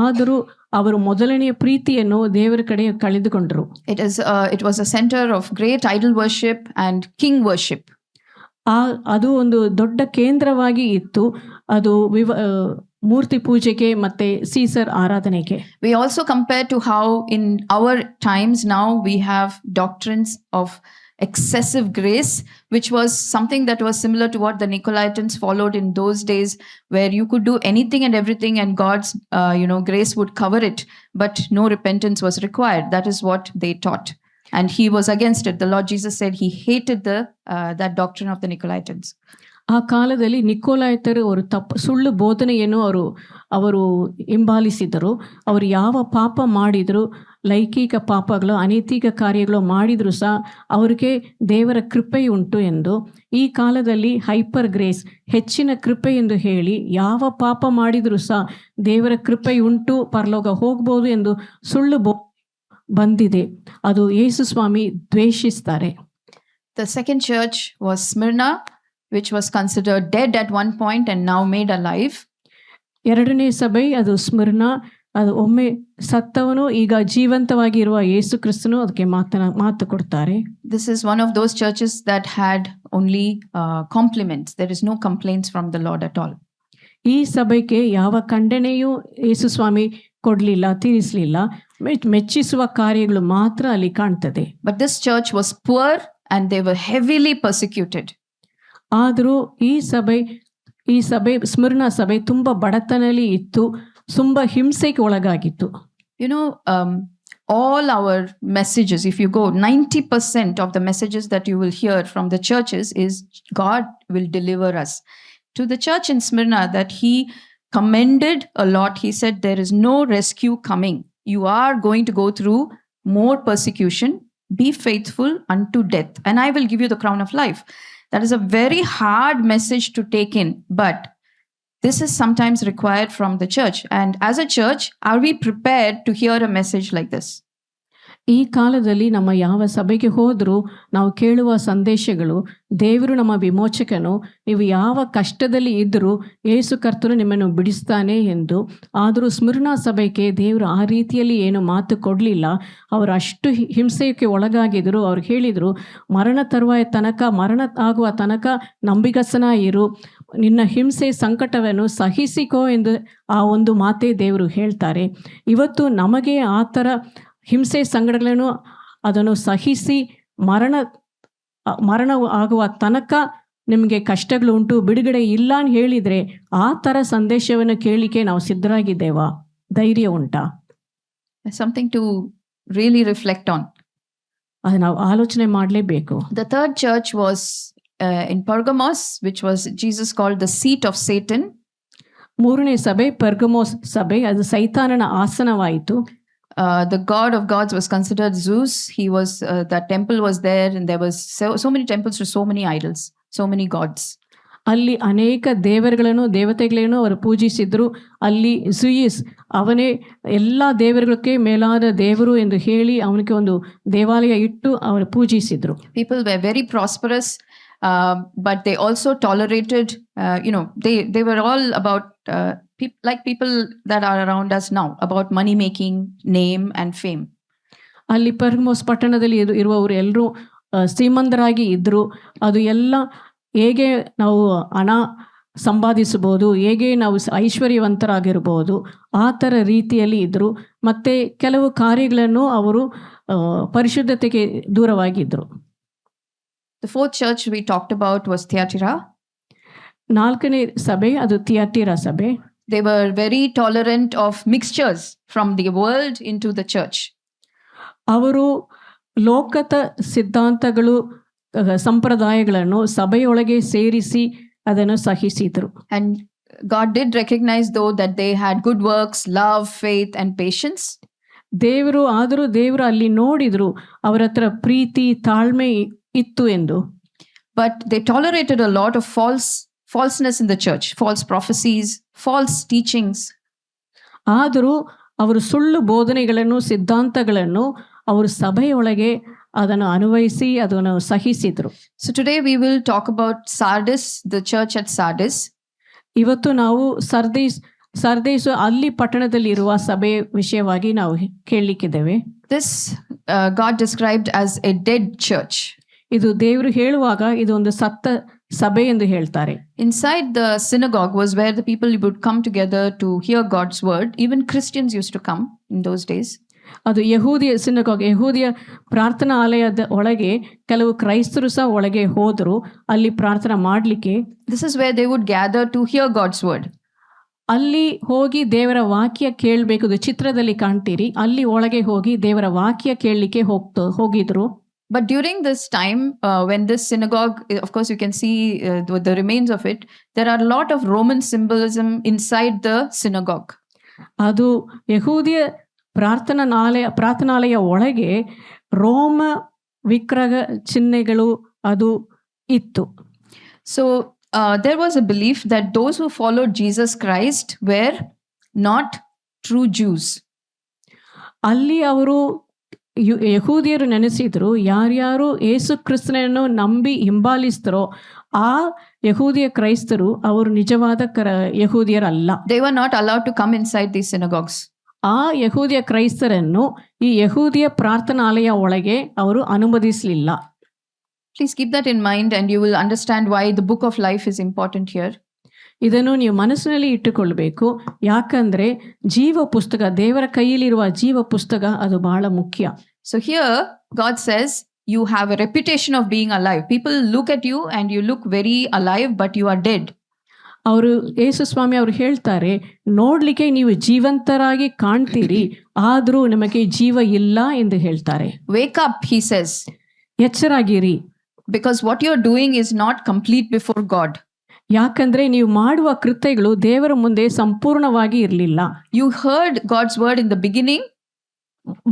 ಆದರೂ ಅವರು ಮೊದಲನೆಯ ಪ್ರೀತಿಯನ್ನು ದೇವರ ಕಡೆ ಕಳೆದುಕೊಂಡರು. It was a center of great idol worship and king worship. ಅದು ಒಂದು ದೊಡ್ಡ ಕೇಂದ್ರವಾಗಿ ಇತ್ತು, ಅದು ಮೂರ್ತಿ ಪೂಜೆಗೆ ಮತ್ತೆ Caesar ಆರಾಧನೆಗೆ. We also compare to how in our times now we have doctrines of excessive grace, which was something that was similar to what the Nicolaitans followed in those days, where you could do anything and everything and God's grace would cover it, but no repentance was required. That is what they taught, and he was against it. The Lord Jesus said he hated that doctrine of the Nicolaitans. ಆ ಕಾಲದಲ್ಲಿ ನಿಕೋಲಾಯಿತರು ಅವರು ಸುಳ್ಳು ಬೋಧನೆಯನ್ನು ಅವರು ಹಿಂಬಾಲಿಸಿದರು. ಅವರು ಯಾವ ಪಾಪ ಮಾಡಿದ್ರು, ಲೈಂಗಿಕ ಪಾಪಗಳು, ಅನೈತಿಕ ಕಾರ್ಯಗಳು ಮಾಡಿದ್ರು ಸಹ ಅವರಿಗೆ ದೇವರ ಕೃಪೆ ಉಂಟು ಎಂದು, ಈ ಕಾಲದಲ್ಲಿ ಹೈಪರ್ ಗ್ರೇಸ್, ಹೆಚ್ಚಿನ ಕೃಪೆ ಎಂದು ಹೇಳಿ ಯಾವ ಪಾಪ ಮಾಡಿದ್ರು ಸಹ ದೇವರ ಕೃಪೆ ಉಂಟು, ಪರಲೋಕ ಹೋಗ್ಬೋದು ಎಂದು ಸುಳ್ಳು ಬಂದಿದೆ. ಅದು ಯೇಸು ಸ್ವಾಮಿ ದ್ವೇಷಿಸ್ತಾರೆ. The second church was Smyrna, which was considered dead at one point and now made alive. ಎರಡನೇ ಸಭೆ ಅದು ಸ್ಮಿರ್ನ, ಅದು ಒಮ್ಮೆ ಸತ್ತವನು ಈಗ ಜೀವಂತವಾಗಿರುವ ಯೇಸು ಕ್ರಿಸ್ತನು ಅದಕ್ಕೆ ಮಾತು ಕೊಡ್ತಾರೆ. This is one of those churches that had only compliments. There is no complaints from the Lord at all. ಈ ಸಭೆಗೆ ಯಾವ ಖಂಡನೆಯೂ ಯೇಸು ಸ್ವಾಮಿ ಕೊಡಲಿಲ್ಲ, ತೀರಿಸಲಿಲ್ಲ. ಮೆಚ್ಚಿಸುವ ಕಾರ್ಯಗಳು ಮಾತ್ರ ಅಲ್ಲಿ ಕಾಣ್ತದೆ. But this church was poor and they were heavily persecuted. ಆದರೂ ಈ ಸಭೆ ಸ್ಮರಣ ಸಭೆ ತುಂಬಾ ಬಡತನಲ್ಲಿ ಇತ್ತು, ತುಂಬಾ ಹಿಂಸೆಗೆ ಒಳಗಾಗಿತ್ತು. You know, all our messages, if you go, 90% of the messages that you will hear from the churches is God will deliver us. To the church in Smyrna that he commended a lot, he said there is no rescue coming. You are going to go through more persecution. Be faithful unto death and I will give you the crown of life. That is a very hard message to take in, but this is sometimes required from the church. And as a church, are we prepared to hear a message like this? ಈ ಕಾಲದಲ್ಲಿ ನಮ್ಮ ಯಾವ ಸಭೆಗೆ ಹೋದರೂ ನಾವು ಕೇಳುವ ಸಂದೇಶಗಳು, ದೇವರು ನಮ್ಮ ವಿಮೋಚಕನು, ನೀವು ಯಾವ ಕಷ್ಟದಲ್ಲಿ ಇದ್ದರೂ ಯೇಸು ಕರ್ತನು ನಿಮ್ಮನ್ನು ಬಿಡಿಸ್ತಾನೆ ಎಂದು. ಆದರೂ ಸ್ಮರಣ ಸಭೆಗೆ ದೇವರು ಆ ರೀತಿಯಲ್ಲಿ ಏನು ಮಾತು ಕೊಡಲಿಲ್ಲ. ಅವರು ಅಷ್ಟು ಹಿಂಸೆಗೆ ಒಳಗಾಗಿದ್ರು. ಅವ್ರು ಹೇಳಿದರು, ಮರಣ ಆಗುವ ತನಕ ನಂಬಿಗಸ್ತನ ಇರು, ನಿನ್ನ ಹಿಂಸೆ ಸಂಕಟವನ್ನು ಸಹಿಸಿಕೋ ಎಂದು ಆ ಒಂದು ಮಾತೇ ದೇವರು ಹೇಳ್ತಾರೆ. ಇವತ್ತು ನಮಗೆ ಆ ಥರ ಹಿಂಸೆ ಸಂಗಡಗಳನ್ನು ಅದನ್ನು ಸಹಿಸಿ ಮರಣ ಆಗುವ ತನಕ ನಿಮಗೆ ಕಷ್ಟಗಳು ಉಂಟು, ಬಿಡುಗಡೆ ಇಲ್ಲ ಅಂತ ಹೇಳಿದರೆ ಆ ಥರ ಸಂದೇಶವನ್ನು ಕೇಳಲಿಕ್ಕೆ ನಾವು ಸಿದ್ಧರಾಗಿದ್ದೇವಾ? ಧೈರ್ಯ ಉಂಟಾ? Something to really reflect on. ಅದು ನಾವು ಆಲೋಚನೆ ಮಾಡಲೇಬೇಕು. The third church was in Pergamos, which was Jesus called the seat of Satan. ಮೂರನೇ ಸಭೆ ಪೆರ್ಗಮೋಸ್ ಸಭೆ, ಅದು ಸೈತಾನನ ಆಸನವಾಯಿತು. The god of gods was considered Zeus. He was that temple was there and there was so many temples to so many idols, so many gods. ಅಲ್ಲಿ ಅನೇಕ ದೇವತೆಗಳನ್ನು ಅವರು ಪೂಜಿಸಿದ್ರು. ಅಲ್ಲಿ ಝೂಯಿಸ್ ಅವನೇ ಎಲ್ಲ ದೇವರುಗಳಿಗೆ ಮೇಲಾದ ದೇವರು ಎಂದು ಹೇಳಿ ಅವನಿಗೆ ಒಂದು ದೇವಾಲಯ ಇಟ್ಟು ಅವರು ಪೂಜಿಸಿದ್ರು. People were very prosperous, but they also tolerated, they were all about like people that are around us now, about money making, name and fame. ಅಲ್ಲಿ ಪೆರ್ಗಮೋಸ್ ಪಟ್ಟಣದಲ್ಲಿ ಇರುವವರು ಎಲ್ಲರೂ ಶ್ರೀಮಂತರಾಗಿ ಇದ್ರು. ಅದು ಎಲ್ಲ ಹೇಗೆ ನಾವು ಹಣ ಸಂಪಾದಿಸಬಹುದು, ಹೇಗೆ ನಾವು ಐಶ್ವರ್ಯವಂತರಾಗಿರ್ಬೋದು, ಆ ಥರ ರೀತಿಯಲ್ಲಿ ಇದ್ದರು. ಮತ್ತು ಕೆಲವು ಕಾರ್ಯಗಳನ್ನು ಅವರು ಪರಿಶುದ್ಧತೆಗೆ ದೂರವಾಗಿದ್ದರು. The fourth church we talked about was Thyatira. ನಾಲ್ಕನೇ ಸಭೆ ಅದು ಥಿಯಾಟಿರಾ ಸಭೆ. They were very tolerant of mixtures from the world into the church. ಅವರು ಲೋಕದ ಸಿದ್ಧಾಂತಗಳು ಸಂಪ್ರದಾಯಗಳನ್ನು ಸಭೆಯೊಳಗೆ ಸೇರಿಸಿ ಅದನ್ನು ಸಹಿಸಿದರು. And God did recognize though that they had good works, love, faith and patience. ದೇವರು ಅಲ್ಲಿ ನೋಡಿದ್ರು ಅವರ ಹತ್ರ ಪ್ರೀತಿ ತಾಳ್ಮೆ ಇತ್ತು ಎಂದು. But they tolerated a lot of falseness in the church, false prophecies, false teachings. ಆದರೂ ಅವರು ಸುಳ್ಳು ಬೋಧನೆಗಳನ್ನು ಸಿದ್ಧಾಂತಗಳನ್ನು ಅವರು ಸಭೆಯೊಳಗೆ ಅದನ್ನು ಅನ್ವಯಿಸಿ ಅದನ್ನು ಸಹಿಸಿದ್ರು. So today we will talk about Sardis, the church at Sardis. ಇವತ್ತು ನಾವು ಸರ್ದೇಸ್ ಅಲ್ಲಿ ಪಟ್ಟಣದಲ್ಲಿ ಇರುವ ಸಭೆ ವಿಷಯವಾಗಿ ನಾವು ಕೇಳಲಿಕ್ಕಿದ್ದೇವೆ. This God described as a dead church. ಇದು ದೇವರು ಹೇಳುವಾಗ ಇದು ಒಂದು ಸತ್ತ ಸಭೆ ಎಂದು ಹೇಳ್ತಾರೆ. Inside the synagogue was where the people would come together to hear God's word. Even Christians used to come in those days. ಅದು ಯಹೂದಿಯ ಪ್ರಾರ್ಥನಾ ಆಲಯದ ಒಳಗೆ ಕೆಲವು ಕ್ರೈಸ್ತರು ಸಹ ಒಳಗೆ ಹೋದರು ಅಲ್ಲಿ ಪ್ರಾರ್ಥನಾ ಮಾಡಲಿಕ್ಕೆ. This is where they would gather to hear God's word. ಅಲ್ಲಿ ಹೋಗಿ ದೇವರ ವಾಕ್ಯ ಕೇಳಬೇಕು. ಚಿತ್ರದಲ್ಲಿ ಕಾಣ್ತೀರಿ, ಅಲ್ಲಿ ಒಳಗೆ ಹೋಗಿ ದೇವರ ವಾಕ್ಯ ಕೇಳಲಿಕ್ಕೆ ಹೋಗಿದ್ರು. But during this time, when this synagogue, of course, you can see the remains of it, there are a lot of Roman symbolism inside the synagogue. ಅದು ಯಹೂದಿಯ ಪ್ರಾರ್ಥನಾಲಯ ಒಳಗೆ ರೋಮ ವಿಗ್ರಹ ಚಿಹ್ನೆಗಳು ಅದು ಇತ್ತು. So there was a belief that those who followed Jesus Christ were not true Jews. ಅಲ್ಲಿ ಅವರು ಯಹೂದಿಯರು ನೆನೆಸಿದ್ರು, ಯಾರ್ಯಾರು ಯೇಸು ಕ್ರಿಸ್ತನನ್ನು ನಂಬಿ ಹಿಂಬಾಲಿಸ್ತಾರೋ ಆ ಯಹೂದಿಯ ಕ್ರೈಸ್ತರು ಅವರು ನಿಜವಾದ ಯಹೂದಿಯರಲ್ಲ. They were not allowed to come inside these synagogues. ಆ ಯಹೂದಿಯ ಕ್ರೈಸ್ತರನ್ನು ಈ ಯಹೂದಿಯ ಪ್ರಾರ್ಥನಾಲಯ ಒಳಗೆ ಅವರು ಅನುಮತಿಸಲಿಲ್ಲ. Please keep that in mind and you will understand why the book of life is important here. ಇದನ್ನು ನೀವು ಮನಸ್ಸಿನಲ್ಲಿ ಇಟ್ಟುಕೊಳ್ಬೇಕು. ಯಾಕಂದ್ರೆ ಜೀವ ಪುಸ್ತಕ, ದೇವರ ಕೈಯಲ್ಲಿರುವ ಜೀವ ಪುಸ್ತಕ ಅದು ಬಹಳ ಮುಖ್ಯ. So here God says you have a reputation of being alive. People look at you and you look very alive, but you are dead. ಅವರು ಯೇಸು ಸ್ವಾಮಿ ಅವರು ಹೇಳ್ತಾರೆ, ನೋಡ್ಲಿಕ್ಕೆ ನೀವು ಜೀವಂತರಾಗಿ ಕಾಣ್ತೀರಿ, ಆದರೂ ನಿಮಗೆ ಜೀವ ಇಲ್ಲ ಎಂದು ಹೇಳ್ತಾರೆ. Wake up, he says, ಎಚ್ಚರಾಗಿರಿ, because what you're doing is not complete before God. ಯಾಕಂದ್ರೆ ನೀವು ಮಾಡುವ ಕೃತ್ಯಗಳು ದೇವರ ಮುಂದೆ ಸಂಪೂರ್ಣವಾಗಿ ಇರಲಿಲ್ಲ. You heard God's word in the beginning.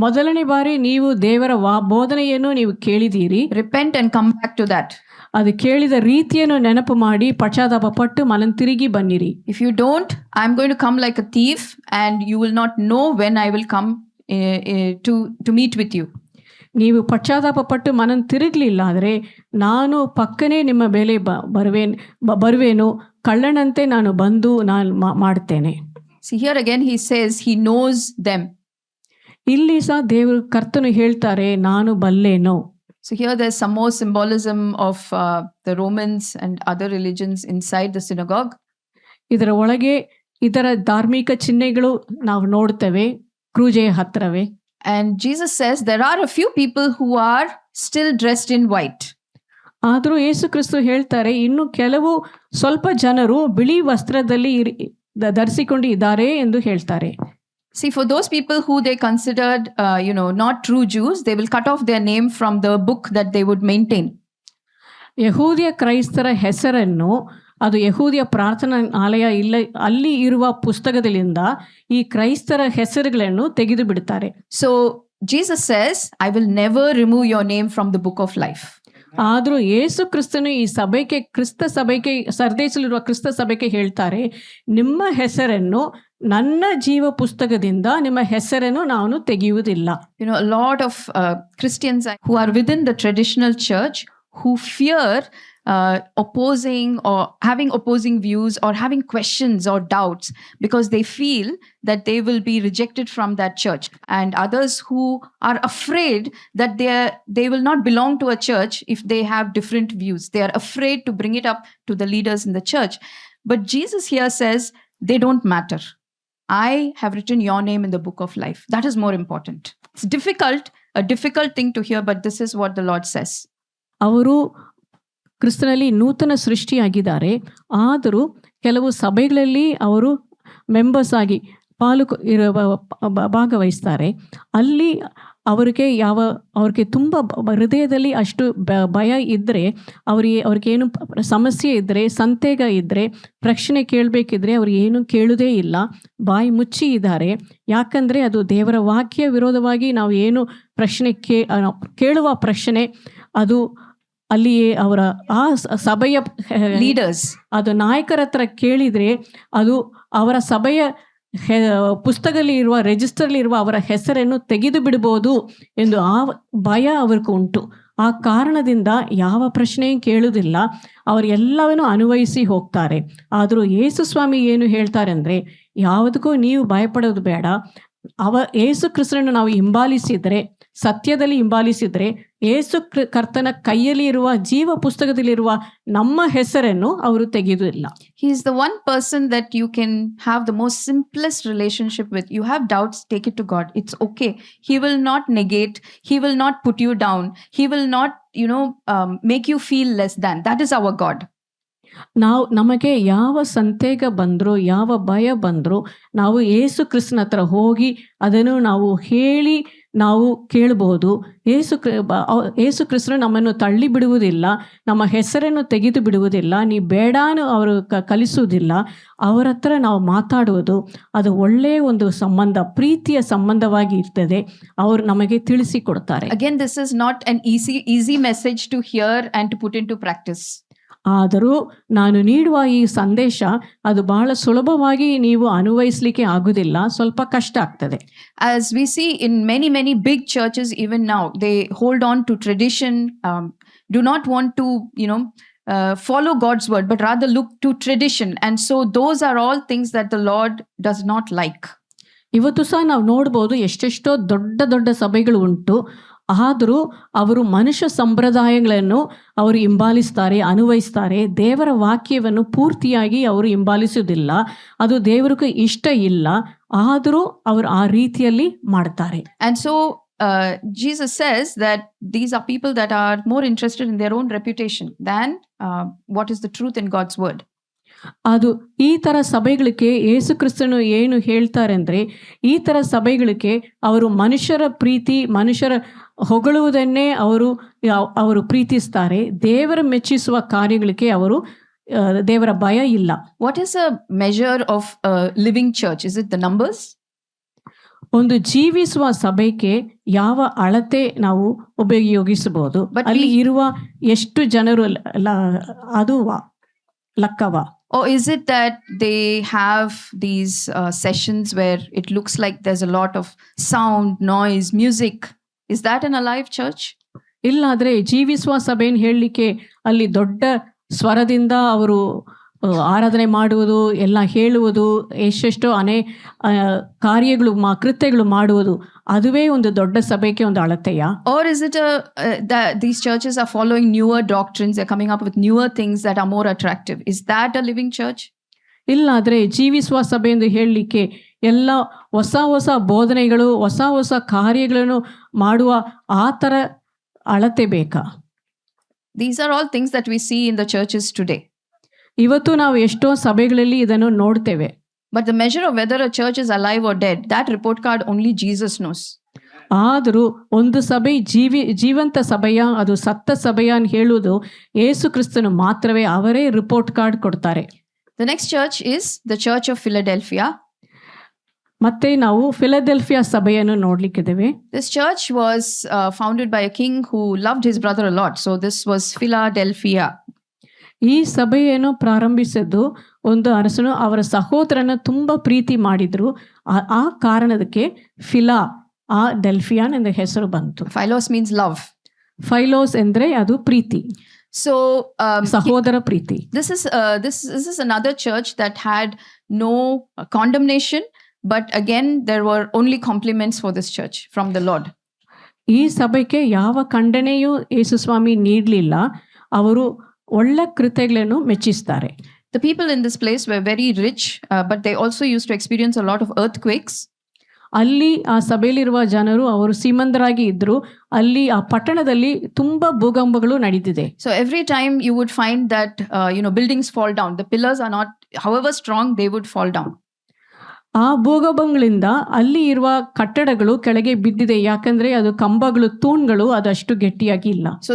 ಮೊದಲನೇ ಬಾರಿ ನೀವು ದೇವರ ಬೋಧನೆಯನ್ನು ನೀವು ಕೇಳಿದ್ದೀರಿ. Repent and come back to that. ಅದು ಕೇಳಿದ ರೀತಿಯನ್ನು ನೆನಪು ಮಾಡಿ ಪಶ್ಚಾತ್ತಾಪ ಪಟ್ಟು ಮನಂತಿರುಗಿ ಬನ್ನಿರಿ. If you don't, I'm going to come like a thief and you will not know when I will come to meet with you. ನೀವು ಪಶ್ಚಾತ್ತಾಪ ಪಟ್ಟು ಮನಂತಿರುಗಲಿಲ್ಲ ಆದರೆ ನಾನು ಪಕ್ಕನೇ ನಿಮ್ಮ ಮೇಲೆ ಬರುವೇನು, ಕಳ್ಳನಂತೆ ನಾನು ಬಂದು ನಾನು ಮಾಡ್ತೇನೆ. See, here again he says he knows them. ಇಲ್ಲಿ ಸಹ ದೇವರು ಕರ್ತನು ಹೇಳ್ತಾರೆ, ನಾನು ಬಲ್ಲೇನು. So here there's some more symbolism of the Romans and other religions inside the synagogue. ಇದರ ಒಳಗೆ ಇದರ ಧಾರ್ಮಿಕ ಚಿಹ್ನೆಗಳು ನಾವು ನೋಡ್ತೇವೆ ಕ್ರೂಜೆಯ ಹತ್ರವೇ. And Jesus says there are a few people who are still dressed in white. ಆದರೂ ಯೇಸು ಕ್ರಿಸ್ತು ಹೇಳ್ತಾರೆ, ಇನ್ನು ಕೆಲವು ಸ್ವಲ್ಪ ಜನರು ಬಿಳಿ ವಸ್ತ್ರದಲ್ಲಿ ಧರಿಸಿಕೊಂಡು ಇದ್ದಾರೆ ಎಂದು ಹೇಳ್ತಾರೆ. See, for those people who they considered, not true Jews, they will cut off their name from the book that they would maintain. ಯಹೂದಿಯ ಕ್ರೈಸ್ತರ ಹೆಸರನ್ನು, ಅದು ಯಹೂದಿಯ ಪ್ರಾರ್ಥನಾ ಆಲಯ ಇಲ್ಲ ಅಲ್ಲಿ ಇರುವ ಪುಸ್ತಕದಿಂದ ಈ ಕ್ರೈಸ್ತರ ಹೆಸರುಗಳನ್ನು ತೆಗೆದು ಬಿಡ್ತಾರೆ. So Jesus says, I will never remove your name from the book of life. ಆದರೂ ಯೇಸು ಕ್ರಿಸ್ತನು ಈ ಸಭೆಗೆ, ಕ್ರಿಸ್ತ ಸಭೆಗೆ, ಸರ್ದೇಶಲ್ಲಿರುವ ಕ್ರಿಸ್ತ ಸಭೆಗೆ ಹೇಳ್ತಾರೆ, ನಿಮ್ಮ ಹೆಸರನ್ನು ನನ್ನ ಜೀವ ಪುಸ್ತಕದಿಂದ ನಿಮ್ಮ ಹೆಸರನ್ನು ನಾನು ತೆಗೆಯುವುದಿಲ್ಲ. A lot of Christians who are within the traditional church who fear opposing or having opposing views or having questions or doubts because they feel that they will be rejected from that church, and others who are afraid that they will not belong to a church if they have different views. They are afraid to bring it up to the leaders in the church. But Jesus here says they don't matter. I have written your name in the book of life. That is more important. It's a difficult thing to hear, but this is what the Lord says. ಅವರು ಕ್ರಿಸ್ತನಲ್ಲಿ ನೂತನ ಸೃಷ್ಟಿಯಾಗಿದ್ದಾರೆ, ಆದರೂ ಕೆಲವು ಸಭೆಗಳಲ್ಲಿ ಅವರು members ಆಗಿ ಭಾಗವಹಿಸ್ತಾರೆ. ಅಲ್ಲಿ ಅವ್ರಿಗೆ ತುಂಬ ಹೃದಯದಲ್ಲಿ ಅಷ್ಟು ಭಯ ಇದ್ದರೆ, ಅವ್ರಿಗೇನು ಸಮಸ್ಯೆ ಇದ್ದರೆ, ಸಂದೇಹ ಇದ್ದರೆ, ಪ್ರಶ್ನೆ ಕೇಳಬೇಕಿದ್ರೆ ಅವ್ರು ಏನು ಕೇಳುವುದೇ ಇಲ್ಲ, ಬಾಯಿ ಮುಚ್ಚಿ ಇದ್ದಾರೆ. ಯಾಕಂದರೆ ಅದು ದೇವರ ವಾಕ್ಯ ವಿರೋಧವಾಗಿ ನಾವು ಏನು ಪ್ರಶ್ನೆ ಕೇಳುವ ಪ್ರಶ್ನೆ ಅದು ಅಲ್ಲಿಯೇ ಅವರ ಆ ಸಭೆಯ ಲೀಡರ್ಸ್, ಅದು ನಾಯಕರ ಹತ್ರ ಕೇಳಿದರೆ ಅದು ಅವರ ಸಭೆಯ ಪುಸ್ತಕದಲ್ಲಿ ಇರುವ ರಿಜಿಸ್ಟರ್ಲಿ ಇರುವ ಅವರ ಹೆಸರನ್ನು ತೆಗೆದು ಬಿಡಬಹುದು ಎಂದು ಆ ಭಯ ಅವ್ರಿಗೆ ಉಂಟು. ಆ ಕಾರಣದಿಂದ ಯಾವ ಪ್ರಶ್ನೆಯೂ ಕೇಳುವುದಿಲ್ಲ, ಅವರೆಲ್ಲವನ್ನೂ ಅನ್ವಯಿಸಿ ಹೋಗ್ತಾರೆ. ಆದರೂ ಯೇಸು ಸ್ವಾಮಿ ಏನು ಹೇಳ್ತಾರೆ ಅಂದರೆ, ಯಾವುದಕ್ಕೂ ನೀವು ಭಯಪಡೋದು ಬೇಡ. ಯೇಸು ಕ್ರಿಸ್ತನನ್ನು ನಾವು ಹಿಂಬಾಲಿಸಿದರೆ, ಸತ್ಯದಲ್ಲಿ ಹಿಂಬಾಲಿಸಿದರೆ, ಯೇಸು ಕರ್ತನ ಕೈಯಲ್ಲಿ ಇರುವ ಜೀವ ಪುಸ್ತಕದಲ್ಲಿರುವ ನಮ್ಮ ಹೆಸರನ್ನು ಅವರು ತೆಗೆಯುವುದಿಲ್ಲ. He is the one person that you can have the most simplest relationship with. You have doubts, take it to God. It's okay. He will not negate. He will not put you down. He will not, make you feel less than. That is our God. ನಮಗೆ ಯಾವ ಸಂದೇಹ ಬಂದರೂ, ಯಾವ ಭಯ ಬಂದರೂ, ನಾವು ಯೇಸು ಕ್ರಿಸ್ತನ ಹತ್ರ ಹೋಗಿ ಅದನ್ನು ನಾವು ಹೇಳಿ ನಾವು ಕೇಳಬಹುದು. ಯೇಸು ಕ್ರಿಸ್ತನು ನಮ್ಮನ್ನು ತಳ್ಳಿ ಬಿಡುವುದಿಲ್ಲ, ನಮ್ಮ ಹೆಸರನ್ನು ತೆಗೆದು ಬಿಡುವುದಿಲ್ಲ, ನೀ ಬೇಡಾನು ಅವರು ಕಲಿಸುವುದಿಲ್ಲ. ಅವರ ಹತ್ರ ನಾವು ಮಾತಾಡುವುದು ಅದು ಒಳ್ಳೆಯ ಒಂದು ಸಂಬಂಧ, ಪ್ರೀತಿಯ ಸಂಬಂಧವಾಗಿ ಇರ್ತದೆ. ಅವರು ನಮಗೆ ತಿಳಿಸಿಕೊಡ್ತಾರೆ. Again, this is not an easy message to hear and to put into practice. ಆದರೂ ನಾನು ನೀಡುವ ಈ ಸಂದೇಶ ಅದು ಬಹಳ ಸುಲಭವಾಗಿ ನೀವು ಅನ್ವಯಿಸಲಿಕ್ಕೆ ಆಗುವುದಿಲ್ಲ, ಸ್ವಲ್ಪ ಕಷ್ಟ ಆಗ್ತದೆ. As we see in many big churches even now, they hold on to tradition, do not want to follow God's word, but rather look to tradition, and so those are all things that the Lord does not like. ಇವತ್ತು ಸಹ ನಾವು ನೋಡ್ಬೋದು ಎಷ್ಟೆಷ್ಟೋ ದೊಡ್ಡ ದೊಡ್ಡ ಸಭೆಗಳು ಉಂಟು. ಆದರೂ ಅವರು ಮನುಷ್ಯ ಸಂಪ್ರದಾಯಗಳನ್ನು ಅವರು ಹಿಂಬಾಲಿಸ್ತಾರೆ, ಅನ್ವಯಿಸ್ತಾರೆ. ದೇವರ ವಾಕ್ಯವನ್ನು ಪೂರ್ತಿಯಾಗಿ ಅವರು ಹಿಂಬಾಲಿಸುವುದಿಲ್ಲ. ಅದು ದೇವರಿಗೆ ಇಷ್ಟ ಇಲ್ಲ. ಆದರೂ ಅವರು ಆ ರೀತಿಯಲ್ಲಿ ಮಾಡ್ತಾರೆ. And so Jesus says that these are people that are more interested in their own reputation than what is the truth in God's word. ಅದು ಈ ಥರ ಸಭೆಗಳಿಗೆ ಯೇಸು ಕ್ರಿಸ್ತನು ಏನು ಹೇಳ್ತಾರೆ ಅಂದರೆ, ಈ ಥರ ಸಭೆಗಳಿಗೆ ಅವರು ಮನುಷ್ಯರ ಪ್ರೀತಿ, ಮನುಷ್ಯರ ಹೊಗಳುವುದನ್ನೇ ಅವರು ಪ್ರೀತಿಸ್ತಾರೆ. ದೇವರ ಮೆಚ್ಚಿಸುವ ಕಾರ್ಯಗಳಿಗೆ ಅವರು ದೇವರ ಭಯ ಇಲ್ಲ. What is a measure of a living church? Is it the numbers? ಒಂದು ಜೀವಿಸುವ ಸಭೆಗೆ ಯಾವ ಅಳತೆ ನಾವು ಉಪಯೋಗಿಸಬಹುದು? ಅಲ್ಲಿ ಇರುವ ಎಷ್ಟು ಜನರು ಅದು ಲೆಕ್ಕವ? Or is it that they have these sessions where it looks like there's a lot of sound, noise, music? Is that an alive church? ಇಲ್ಲಾದ್ರೆ ಜೀವಿಸುವ ಸಭೆಯನ್ನು ಹೇಳಲಿಕ್ಕೆ ಅಲ್ಲಿ ದೊಡ್ಡ ಸ್ವರದಿಂದ ಅವರು ಆರಾಧನೆ ಮಾಡುವುದು, ಎಲ್ಲ ಹೇಳುವುದು, ಎಷ್ಟೆಷ್ಟೋ ಕಾರ್ಯಗಳು ಕೃತ್ಯಗಳು ಮಾಡುವುದು, ಅದುವೇ ಒಂದು ದೊಡ್ಡ ಸಭೆಗೆ ಒಂದು ಅಳತೆಯ? Or is it that these churches are following newer doctrines, they're coming up with newer things that are more attractive? Is that a living church? ಇಲ್ಲಾದ್ರೆ ಜೀವಿಸುವ ಸಭೆ ಎಂದು ಹೇಳಲಿಕ್ಕೆ ಎಲ್ಲ ಹೊಸ ಹೊಸ ಬೋಧನೆಗಳು, ಹೊಸ ಹೊಸ ಕಾರ್ಯಗಳನ್ನು ಮಾಡುವ ಆ ಥರ ಅಳತೆ ಬೇಕಾ? These are all things that we see in the churches today. ಇವತ್ತು ನಾವು ಎಷ್ಟೋ ಸಭೆಗಳಲ್ಲಿ ಇದನ್ನು ನೋಡ್ತೇವೆ. But the measure of whether a church is alive or dead, that report card only Jesus knows. ಆದರೂ ಒಂದು ಸಭೆ ಜೀವಂತ ಸಭೆಯ, ಅದು ಸತ್ತ ಸಭೆಯ ಅಂತ ಹೇಳುವುದು ಯೇಸು ಕ್ರಿಸ್ತನು ಮಾತ್ರವೇ. ಅವರೇ ರಿಪೋರ್ಟ್ ಕಾರ್ಡ್ ಕೊಡ್ತಾರೆ. The next church is the Church of Philadelphia. ಮತ್ತೆ ನಾವು ಫಿಲಡೆಲ್ಫಿಯಾ ಸಭೆಯನ್ನು ನೋಡ್ಲಿಕ್ಕಿದ್ದೇವೆ. This church was founded by a king who loved his brother a lot. So this was Philadelphia. ಈ ಸಭೆಯನ್ನು ಪ್ರಾರಂಭಿಸಿದ್ದು ಒಂದು ಅರಸನು ಅವರ ಸಹೋದರನ ತುಂಬ ಪ್ರೀತಿ ಮಾಡಿದ್ರು. ಆ ಕಾರಣದಕ್ಕೆ ಡೆಲ್ಫಿಯಾನ್ ಎಂದ ಹೆಸರು ಬಂತು. Philos means love. ಫೈಲೋಸ್ ಎಂದ್ರೆ ಅದು ಪ್ರೀತಿ. So ಸಹೋದರ ಪ್ರೀತಿ. This is another church that had no condemnation, but again there were only compliments for this church from the Lord. ಈ ಸಭೆಗೆ ಯಾವ ಖಂಡನೆಯೂ ಯೇಸು ಸ್ವಾಮಿ ನೀಡಲಿಲ್ಲ. ಅವರು ಒಳ್ಳೆ ಕೃತ್ಯಗಳನ್ನು ಮೆಚ್ಚಿಸ್ತಾರೆ. The people in this place were very rich, but they also used to experience a lot of earthquakes. ಅಲ್ಲಿ ಆ ಸಭೆಯಲ್ಲಿರುವ ಜನರು ಅವರು ಶ್ರೀಮಂತರಾಗಿ ಇದ್ರು. ಅಲ್ಲಿ ಆ ಪಟ್ಟಣದಲ್ಲಿ ತುಂಬಾ ಭೂಕಂಪಗಳು ನಡೆದಿದೆ. So every time you would find that buildings fall down. The pillars are not, however strong, they would fall down. ಆ ಭೂಕಂಪಗಳಿಂದ ಅಲ್ಲಿ ಇರುವ ಕಟ್ಟಡಗಳು ಕೆಳಗೆ ಬಿದ್ದಿದೆ. ಯಾಕಂದ್ರೆ ಅದು ಕಂಬಗಳು, ತೂಣ್ಗಳು ಅದಷ್ಟು ಗಟ್ಟಿಯಾಗಿ ಇಲ್ಲ. So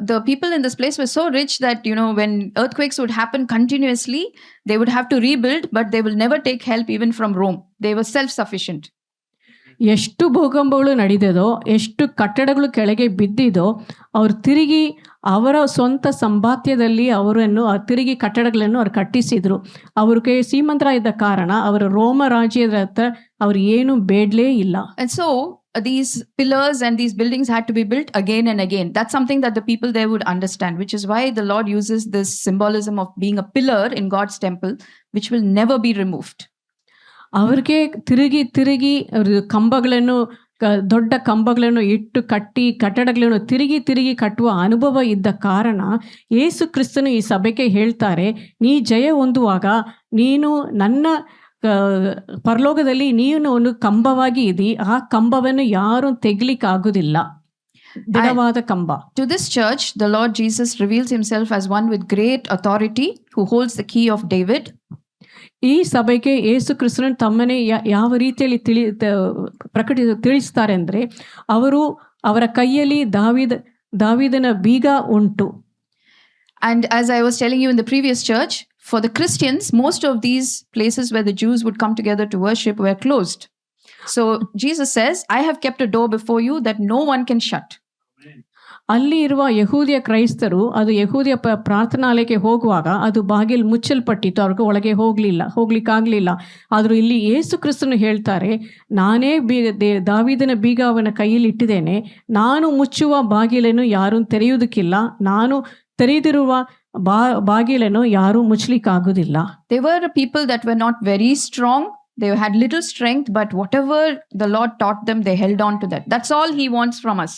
the people in this place were so rich that when earthquakes would happen continuously, they would have to rebuild, but they will never take help even from Rome. They were self-sufficient. ಎಷ್ಟು ಭೂಕಂಪಗಳು ನಡೆದಿದೋ, ಎಷ್ಟು ಕಟ್ಟಡಗಳು ಕೆಳಗೆ ಬಿದ್ದಿದೋ, ಅವರು ತಿರುಗಿ ಅವರ ಸ್ವಂತ ಸಂಪಾದ್ಯದಲ್ಲಿ ತಿರುಗಿ ಕಟ್ಟಡಗಳನ್ನು ಅವರು ಕಟ್ಟಿಸಿದ್ರು. ಅವ್ರಿಗೆ ಶ್ರೀಮಂತರ ಇದ್ದ ಕಾರಣ ಅವರ ರೋಮ ರಾಜ್ಯದ ಹತ್ರ ಅವ್ರು ಏನು ಬೇಡಲೇ ಇಲ್ಲ. And so these pillars and these buildings had to be built again and again. That's something that the people there would understand, which is why the Lord uses this symbolism of being a pillar in God's temple, which will never be removed. ಅವ್ರಿಗೆ ತಿರುಗಿ ಕಂಬಗಳನ್ನು, ದೊಡ್ಡ ಕಂಬಗಳನ್ನು ಇಟ್ಟು ಕಟ್ಟಿ ಕಟ್ಟಡಗಳನ್ನು ತಿರುಗಿ ಕಟ್ಟುವ ಅನುಭವ ಇದ್ದ ಕಾರಣ ಯೇಸು ಕ್ರಿಸ್ತನು ಈ ಸಭೆಗೆ ಹೇಳ್ತಾರೆ, ನೀ ಜಯ ಹೊಂದುವಾಗ ನೀನು ನನ್ನ ಪರಲೋಕದಲ್ಲಿ ನೀನು ಒಂದು ಕಂಬವಾಗಿ ಇದಿ. ಆ ಕಂಬವನ್ನು ಯಾರು ತೆಗಿಲಿಕ್ಕೆ ಆಗುದಿಲ್ಲ, ದೃಢವಾದ ಕಂಬ. To this church, the Lord Jesus reveals himself as one with great authority who holds the key of David. ಈ ಸಭೆಗೆ ಯೇಸು ಕ್ರಿಸ್ತನು ತಮ್ಮನೇ ಯಾವ ರೀತಿಯಲ್ಲಿ ತಿಳಿಸ್ತಾರೆ ಅಂದರೆ, ಅವರ ಕೈಯಲ್ಲಿ ದಾವೀದನ ಬೀಗ ಉಂಟು. And as I was telling you in the previous church, for the Christians, most of these places where the Jews would come together to worship were closed. So Jesus says, I have kept a door before you that no one can shut. ಅಲ್ಲಿ ಇರುವ ಯಹೂದಿಯ ಕ್ರೈಸ್ತರು ಅದು ಯಹೂದಿಯ ಪ್ರಾರ್ಥನಾಲಯಕ್ಕೆ ಹೋಗುವಾಗ ಅದು ಬಾಗಿಲು ಮುಚ್ಚಲ್ಪಟ್ಟಿತ್ತು, ಅವ್ರಿಗೆ ಒಳಗೆ ಹೋಗ್ಲಿಕ್ಕಾಗಲಿಲ್ಲ. ಆದರೂ ಇಲ್ಲಿ ಯೇಸು ಕ್ರಿಸ್ತನು ಹೇಳ್ತಾರೆ, ನಾನೇ ದಾವೀದನ ಬೀಗ ಅವನ ಕೈಯಲ್ಲಿ ಇಟ್ಟಿದ್ದೇನೆ, ನಾನು ಮುಚ್ಚುವ ಬಾಗಿಲನ್ನು ಯಾರೂ ತೆರೆಯುವುದಕ್ಕಿಲ್ಲ, ನಾನು ತೆರೆದಿರುವ ಬಾಗಿಲನ್ನು ಯಾರೂ ಮುಚ್ಚಲಿಕ್ಕಾಗುವುದಿಲ್ಲ. They were a people that were not very strong, They had little strength, but whatever the Lord taught them, they held on to that. That's all He wants from us.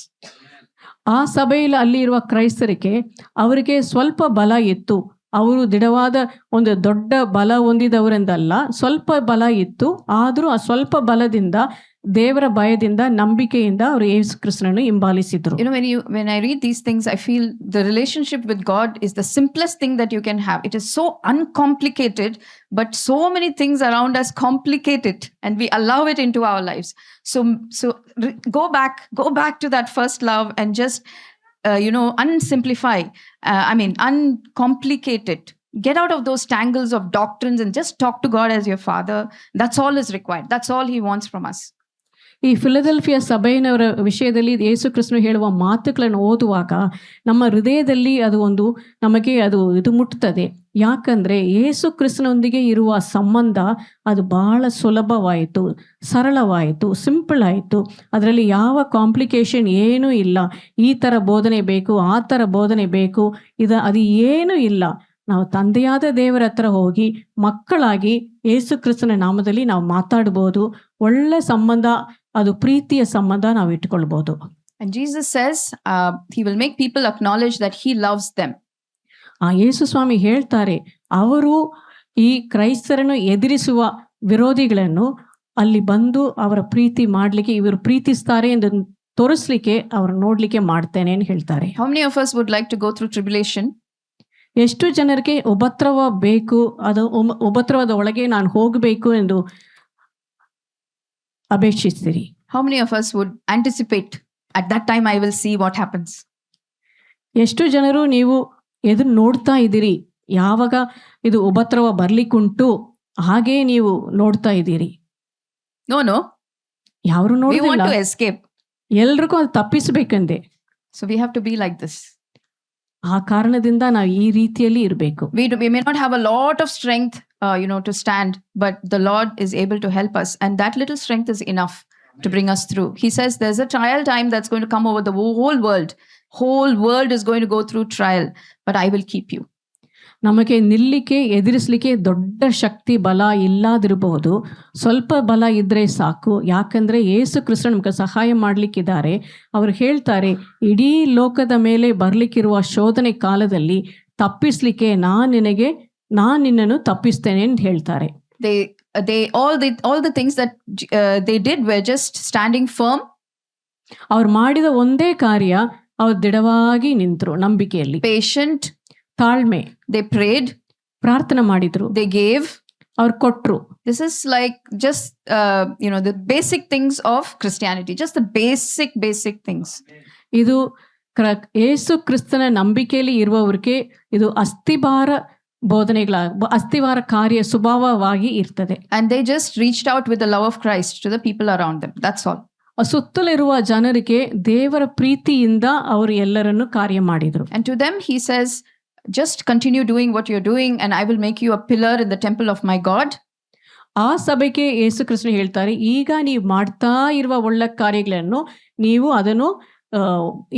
ಆ ಸಭೆಯಲ್ಲಿ ಅಲ್ಲಿರುವ ಕ್ರೈಸ್ತರಿಗೆ ಅವರಿಗೆ ಸ್ವಲ್ಪ ಬಲ ಇತ್ತು. ಅವರು ದಿಢವಾದ ಒಂದು ದೊಡ್ಡ ಬಲ ಹೊಂದಿದವರೆಂದಲ್ಲ, ಸ್ವಲ್ಪ ಬಲ ಇತ್ತು. ಆದರೂ ಆ ಸ್ವಲ್ಪ ಬಲದಿಂದ, ದೇವರ ಭಯದಿಂದ, ನಂಬಿಕೆಯಿಂದ ಅವರು ಯೇಸು ಕ್ರಿಸ್ತನನ್ನು ಹಿಂಬಾಲಿಸಿದ್ರು. You know, when I read these things, I feel the relationship with God is the simplest thing that you can have. It is so uncomplicated, but so many things around us complicate it, and we allow it into our lives. So go back to that first love and just unsimplify. Uncomplicate it. Get out of those tangles of doctrines and just talk to God as your Father. That's all is required. That's all He wants from us. ಈ ಫಿಲದೆಲ್ಫಿಯಾ ಸಭೆಯವರ ವಿಷಯದಲ್ಲಿ ಯೇಸು ಕ್ರಿಸ್ತನು ಹೇಳುವ ಮಾತುಗಳನ್ನು ಓದುವಾಗ ನಮ್ಮ ಹೃದಯದಲ್ಲಿ ನಮಗೆ ಇದು ಮುಟ್ತದೆ. ಯಾಕಂದ್ರೆ ಯೇಸು ಕ್ರಿಸ್ತನೊಂದಿಗೆ ಇರುವ ಸಂಬಂಧ ಅದು ಬಹಳ ಸುಲಭವಾಯಿತು, ಸರಳವಾಯಿತು, ಸಿಂಪಲ್ ಆಯಿತು. ಅದರಲ್ಲಿ ಯಾವ ಕಾಂಪ್ಲಿಕೇಶನ್ ಏನೂ ಇಲ್ಲ. ಈ ಥರ ಬೋಧನೆ ಬೇಕು, ಆ ಥರ ಬೋಧನೆ ಬೇಕು, ಅದು ಏನೂ ಇಲ್ಲ. ನಾವು ತಂದೆಯಾದ ದೇವರ ಹತ್ರ ಹೋಗಿ ಮಕ್ಕಳಾಗಿ ಯೇಸು ಕ್ರಿಸ್ತನ ನಾಮದಲ್ಲಿ ನಾವು ಮಾತಾಡ್ಬೋದು. ಒಳ್ಳೆ ಸಂಬಂಧ, ಅದು ಪ್ರೀತಿಯ ಸಂಬಂಧ ನಾವು ಇಟ್ಕೊಳ್ಬೋದು. And Jesus says He will make people acknowledge that He loves them. ಯೇಸು ಸ್ವಾಮಿ ಹೇಳ್ತಾರೆ, ಅವರು ಈ ಕ್ರೈಸ್ತರನ್ನು ಎದುರಿಸುವ ವಿರೋಧಿಗಳನ್ನು ಅಲ್ಲಿ ಬಂದು ಅವರ ಪ್ರೀತಿ ಮಾಡಲಿಕ್ಕೆ, ಇವರು ಪ್ರೀತಿಸ್ತಾರೆ ಎಂದು ತೋರಿಸ್ಲಿಕ್ಕೆ, ಅವರು ನೋಡ್ಲಿಕ್ಕೆ ಮಾಡ್ತೇನೆ ಅಂತ ಹೇಳ್ತಾರೆ. How many of us would like to go through tribulation? ಎಷ್ಟು ಜನರಿಗೆ ಉಪದ್ರವ ಬೇಕು, ಅದು ಉಪದ್ರವದ ಒಳಗೆ ನಾನು ಹೋಗಬೇಕು ಎಂದು ಅಪೇಕ್ಷಿಸ್ತೀರಿ? How many of us would anticipate at that time I will see what happens? ಎಷ್ಟು ಜನರು ನೀವು ಎದುರು ನೋಡ್ತಾ ಇದ್ದೀರಿ, ಯಾವಾಗ ಇದು ಉಪದ್ರವ ಬರ್ಲಿಕ್ಕುಂಟು ಹಾಗೆ ನೀವು ನೋಡ್ತಾ ಇದ್ದೀರಿ? No. ಯಾರು We want ನೋಡಿಲ್ಲ, to escape. ಎಲ್ರಿಗೂ ಅದು ತಪ್ಪಿಸ್ಬೇಕಂದೆ. So we have to be like this. ಆ ಕಾರಣದಿಂದ ನಾವು ಈ ರೀತಿಯಲ್ಲಿ ಇರಬೇಕು. We may not have a lot of strength to stand, but the Lord is able to help us, and that little strength is enough to bring us through. He says there's a trial time that's going to come over the whole world. Whole world is going to go through trial, but I will keep you. ನಮಗೆ ನಿಲ್ಲಿಕ್ಕೆ, ಎದುರಿಸಲಿಕ್ಕೆ ದೊಡ್ಡ ಶಕ್ತಿ ಬಲ ಇಲ್ಲದಿರಬಹುದು, ಸ್ವಲ್ಪ ಬಲ ಇದ್ರೆ ಸಾಕು. ಯಾಕಂದ್ರೆ ಯೇಸು ಕ್ರಿಸ್ತ ನಮಗೆ ಸಹಾಯ ಮಾಡ್ಲಿಕ್ಕಿದ್ದಾರೆ. ಅವರು ಹೇಳ್ತಾರೆ, ಇಡೀ ಲೋಕದ ಮೇಲೆ ಬರ್ಲಿಕ್ಕಿರುವ ಶೋಧನೆ ಕಾಲದಲ್ಲಿ ತಪ್ಪಿಸ್ಲಿಕ್ಕೆ ನಾನು ನಿನ್ನನ್ನು ತಪ್ಪಿಸ್ತೇನೆ ಅಂತ ಹೇಳ್ತಾರೆ. All the things that they did were just standing firm. ಅವ್ರು ಮಾಡಿದ ಒಂದೇ ಕಾರ್ಯ, ಅವ್ರು ದಿಢವಾಗಿ ನಿಂತರು ನಂಬಿಕೆಯಲ್ಲಿ. Patient. ತಾಳ್ಮೆ. They prayed. ಪ್ರಾರ್ಥನೆ ಮಾಡಿದ್ರು. They gave. ಅವ್ರು ಕೊಟ್ರು. This is like just the basic things of Christianity, just the basic things. ಇದು ಯೇಸು ಕ್ರಿಸ್ತನ ನಂಬಿಕೆಯಲ್ಲಿ ಇರುವವರಿಗೆ ಇದು ಅಸ್ಥಿಭಾರ ಅಸ್ಥಿವಾರ ಕಾರ್ಯ ಸ್ವಭಾವವಾಗಿ ಇರ್ತದೆ. And they just reached out with the love of Christ to the people around them. That's all. ಸುತ್ತಲಿರುವ ಜನರಿಗೆ ದೇವರ ಪ್ರೀತಿಯಿಂದ ಅವರು ಎಲ್ಲರನ್ನು ಕಾರ್ಯ ಮಾಡಿದ್ರು. And to them he says, just continue doing what you're doing and I will make you a pillar in the temple of my God. ಆ ಸಭೆಗೆ ಯೇಸು ಕ್ರಿಸ್ತನು ಹೇಳ್ತಾರೆ, ಈಗ ನೀವು ಮಾಡ್ತಾ ಇರುವ ಒಳ್ಳೆ ಕಾರ್ಯಗಳನ್ನು ನೀವು ಅದನ್ನು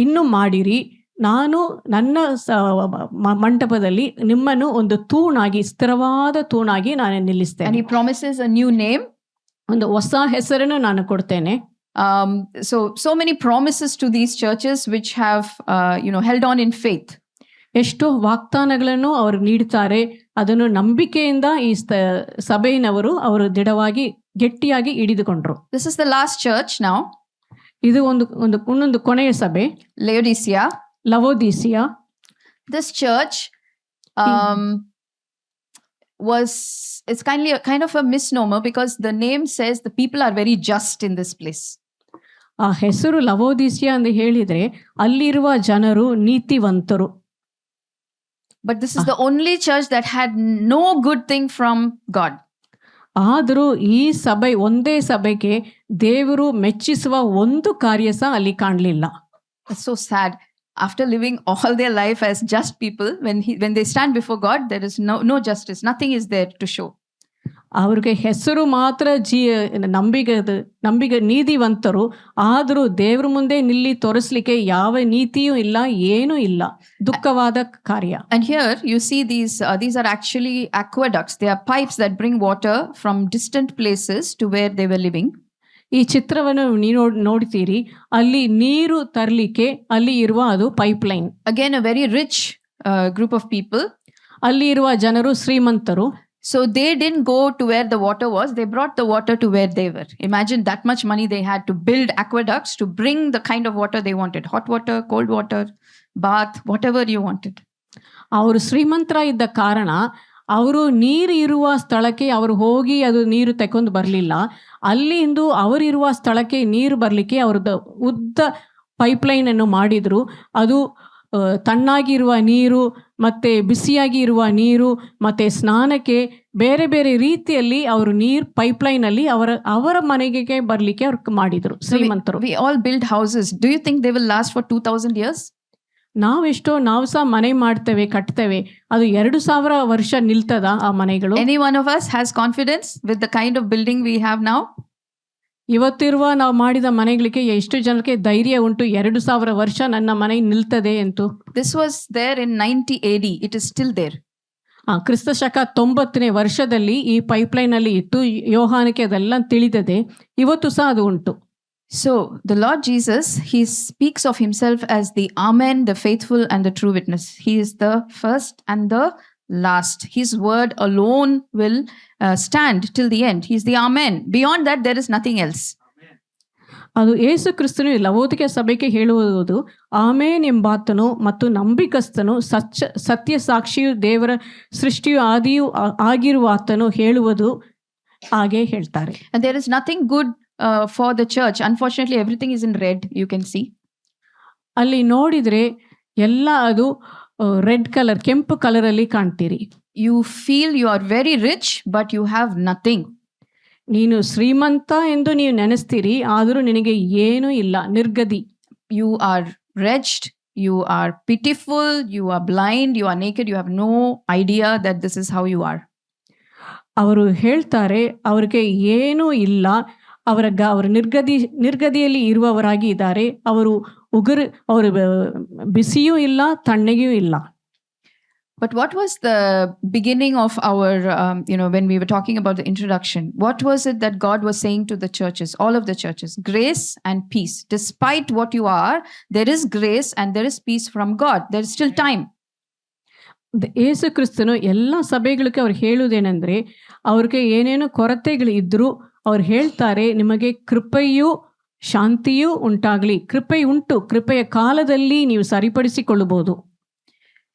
ಇನ್ನೂ ಮಾಡಿರಿ, ನಾನು ನನ್ನ ಮಂಟಪದಲ್ಲಿ ನಿಮ್ಮನ್ನು ಒಂದು ತೂಣಾಗಿ, ಸ್ಥಿರವಾದ ತೂಣಾಗಿ ನಾನು ನಿಲ್ಲಿಸ್ತೇನೆ. And he promises a new name. ಒಂದು ಹೊಸ ಹೆಸರನ್ನು ನಾನು ಕೊಡ್ತೇನೆ. So many promises to these churches which have held on in faith. ಎಷ್ಟೋ ವಾಗ್ದಾನಗಳನ್ನು ಅವರು ನೀಡುತ್ತಾರೆ. ಅದನ್ನು ನಂಬಿಕೆಯಿಂದ ಈ ಸಭೆಯಿನವರು ಅವರು ದಿಢವಾಗಿ ಗಟ್ಟಿಯಾಗಿ ಹಿಡಿದುಕೊಂಡ್ರು. This is the last church now. ಇದು ಒಂದು ಕೊನೆಯ ಸಭೆ, ಲವೋದಿಸಿಯಾ. This church it's kind of a misnomer because the name says the people are very just in this place. ಆ ಹೆಸರು ಲವೋದಿಸಿಯಾ ಅಂತ ಹೇಳಿದ್ರೆ ಅಲ್ಲಿರುವ ಜನರು ನೀತಿವಂತರು. But this is the only church that had no good thing from God. ಆದರೂ ಈ ಒಂದೇ ಸಭೆಗೆ ದೇವರು ಮೆಚ್ಚಿಸುವ ಒಂದು ಕಾರ್ಯ ಸಹ ಅಲ್ಲಿ ಕಾಣಲಿಲ್ಲ. It's so sad. After living all their life as just people, when they stand before God, there is no justice. Nothing is there to show. ಅವ್ರಿಗೆ ಹೆಸರು ಮಾತ್ರ ನಂಬಿಗ ನೀತಿವಂತರು, ಆದರೂ ದೇವ್ರ ಮುಂದೆ ನಿಲ್ಲಿ ತೋರಿಸ್ಲಿಕ್ಕೆ ಯಾವ ನೀತಿಯೂ ಇಲ್ಲ, ಏನೂ ಇಲ್ಲ. ದುಃಖವಾದ ಕಾರ್ಯ. And here you see these are actually aqueducts. They are pipes that bring water from distant places to where they were living. ಈ ಚಿತ್ರವನ್ನು ನೀವು ನೋಡ್ತೀರಿ, ಅಲ್ಲಿ ನೀರು ತರಲಿಕ್ಕೆ ಅಲ್ಲಿ ಇರುವ ಅದು pipeline. Again, a very rich group of people. ಅಲ್ಲಿ ಇರುವ ಜನರು ಶ್ರೀಮಂತರು. So they didn't go to where the water was, they brought the water to where they were. Imagine that much money they had to build aqueducts to bring the kind of water they wanted. Hot water, cold water, bath, whatever you wanted. ಅವರು ಶ್ರೀಮಂತರ ಇದ್ದ ಕಾರಣ ಅವರು ನೀರು ಇರುವ ಸ್ಥಳಕ್ಕೆ ಅವರು ಹೋಗಿ ಅದು ನೀರು ತಕೊಂಡು ಬರಲಿಲ್ಲ. ಅಲ್ಲಿಂದು ಅವರಿರುವ ಸ್ಥಳಕ್ಕೆ ನೀರು ಬರಲಿಕ್ಕೆ ಅವ್ರದ್ದು ಉದ್ದ ಪೈಪ್ಲೈನನ್ನು ಮಾಡಿದರು. ಅದು ತಣ್ಣಾಗಿರುವ ನೀರು ಮತ್ತು ಬಿಸಿಯಾಗಿ ಇರುವ ನೀರು ಮತ್ತು ಸ್ನಾನಕ್ಕೆ ಬೇರೆ ಬೇರೆ ರೀತಿಯಲ್ಲಿ ಅವರು ನೀರು ಪೈಪ್ಲೈನಲ್ಲಿ ಅವರ ಮನೆಗೆ ಬರಲಿಕ್ಕೆ ಅವ್ರು ಮಾಡಿದರು ಶ್ರೀಮಂತರು. We all build houses. Do you think they will last for 2000 years? ನಾವು ಸಹ ಮನೆ ಮಾಡ್ತೇವೆ, ಕಟ್ತೇವೆ, ಅದು 2000 ವರ್ಷ ನಿಲ್ತದ ಆ ಮನೆಗಳು? Any one of us has confidence with the kind of building we have now? ಇವತ್ತಿರುವ ನಾವು ಮಾಡಿದ ಮನೆಗಳಿಗೆ ಎಷ್ಟು ಜನಕ್ಕೆ ಧೈರ್ಯ ಉಂಟು 2000 ವರ್ಷ ನನ್ನ ಮನೆ ನಿಲ್ತದೆ ಎಂದು? This was there in 90 AD. It is still there. ಕ್ರಿಸ್ತ ಶಕ 90ನೇ ವರ್ಷದಲ್ಲಿ ಈ ಪೈಪ್ಲೈನ್ ಅಲ್ಲಿ ಇತ್ತು. ಯೋಹಾನಕ್ಕೆ ಅದೆಲ್ಲ ತಿಳಿದದೆ, ಇವತ್ತು ಸಹ ಅದು ಉಂಟು. So the Lord Jesus, he speaks of himself as the Amen, the faithful and the true witness. He is the first and the last. His word alone will stand till the end. He is the Amen. Beyond that there is nothing else. ಅದು ಯೇಸು ಕ್ರಿಸ್ತನು ಲವೋದಿಕೆ ಸಭೆಗೆ ಹೇಳುವುದು ಆಮೇನ್ ಎಂಬಾತನು ಮತ್ತು ನಂಬಿಕಸ್ತನು, ಸತ್ಯ ಸಾಕ್ಷಿಯು, ದೇವರ ಸೃಷ್ಟಿಯು ಆದಿಯೂ ಆಗಿರುವ ಆತನು ಹೇಳುವುದು ಹಾಗೆ ಹೇಳ್ತಾರೆ. And there is nothing good for the church. Unfortunately everything is in red, you can see. ಅಲ್ಲಿ ನೋಡಿದ್ರೆ ಎಲ್ಲ ಅದು ರೆಡ್ ಕಲರ್, ಕೆಂಪು ಕಲರ್ ಅಲ್ಲಿ ಕಾಣ್ತೀರಿ. You feel you are very rich but you have nothing. ನೀನು ಶ್ರೀಮಂತ ಎಂದು ನೀವು ನೆನೆಸ್ತೀರಿ, ಆದರೂ ನಿನಗೆ ಏನೂ ಇಲ್ಲ, ನಿರ್ಗತಿ. You are wretched, you are pitiful, you are blind, you are naked, you have no idea that this is how you are. ಅವರು ಹೇಳ್ತಾರೆ ಅವ್ರಿಗೆ ಏನೂ ಇಲ್ಲ, ಅವರ ನಿರ್ಗತಿಯಲ್ಲಿ ಇರುವವರಾಗಿ ಇದ್ದಾರೆ. ಅವರು ಬಿಸಿಯೂ ಇಲ್ಲ, ತಣ್ಣಗೆಯೂ ಇಲ್ಲ. But what was the beginning of our, when we were talking about the introduction, what was it that God was saying to the churches, all of the churches? Grace and peace. Despite what you are, there is grace and there is peace from God. There is still time. ಯೇಸು ಕ್ರಿಸ್ತನು ಎಲ್ಲ ಸಭೆಗಳಿಗೆ ಅವ್ರು ಹೇಳುವುದೇನೆಂದ್ರೆ, ಅವ್ರಿಗೆ ಏನೇನು ಕೊರತೆಗಳು ಇದ್ರೂ ಅವ್ರು ಹೇಳ್ತಾರೆ, ನಿಮಗೆ ಕೃಪೆಯೂ ಶಾಂತಿಯೂ ಉಂಟಾಗಲಿ. ಕೃಪೆ ಉಂಟು, ಕೃಪೆಯ ಕಾಲದಲ್ಲಿ ನೀವು ಸರಿಪಡಿಸಿಕೊಳ್ಳಬಹುದು.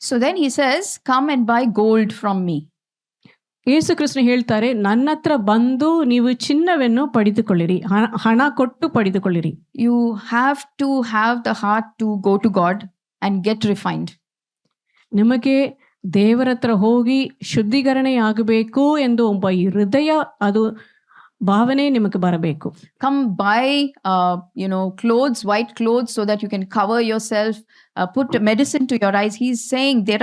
So then he says, come and buy gold from me. ಯೇಸು ಕ್ರಿಸ್ತನು ಹೇಳ್ತಾರೆ, ನನ್ನ ಹತ್ರ ಬಂದು ನೀವು ಚಿನ್ನವನ್ನು ಪಡೆದುಕೊಳ್ಳಿರಿ, ಹಣ ಕೊಟ್ಟು ಪಡೆದುಕೊಳ್ಳಿರಿ. You have to have the heart to go to God and get refined. ನಿಮಗೆ ದೇವರ ಹತ್ರ ಹೋಗಿ ಶುದ್ಧೀಕರಣೆ ಆಗಬೇಕು ಎಂದು ಒಬ್ಬ ಹೃದಯ, ಅದು ಭಾವನೆ ನಿಮಗೆ ಬರಬೇಕು. Come buy clothes, white clothes, so that you can cover yourself, put medicine to your eyes. He's saying there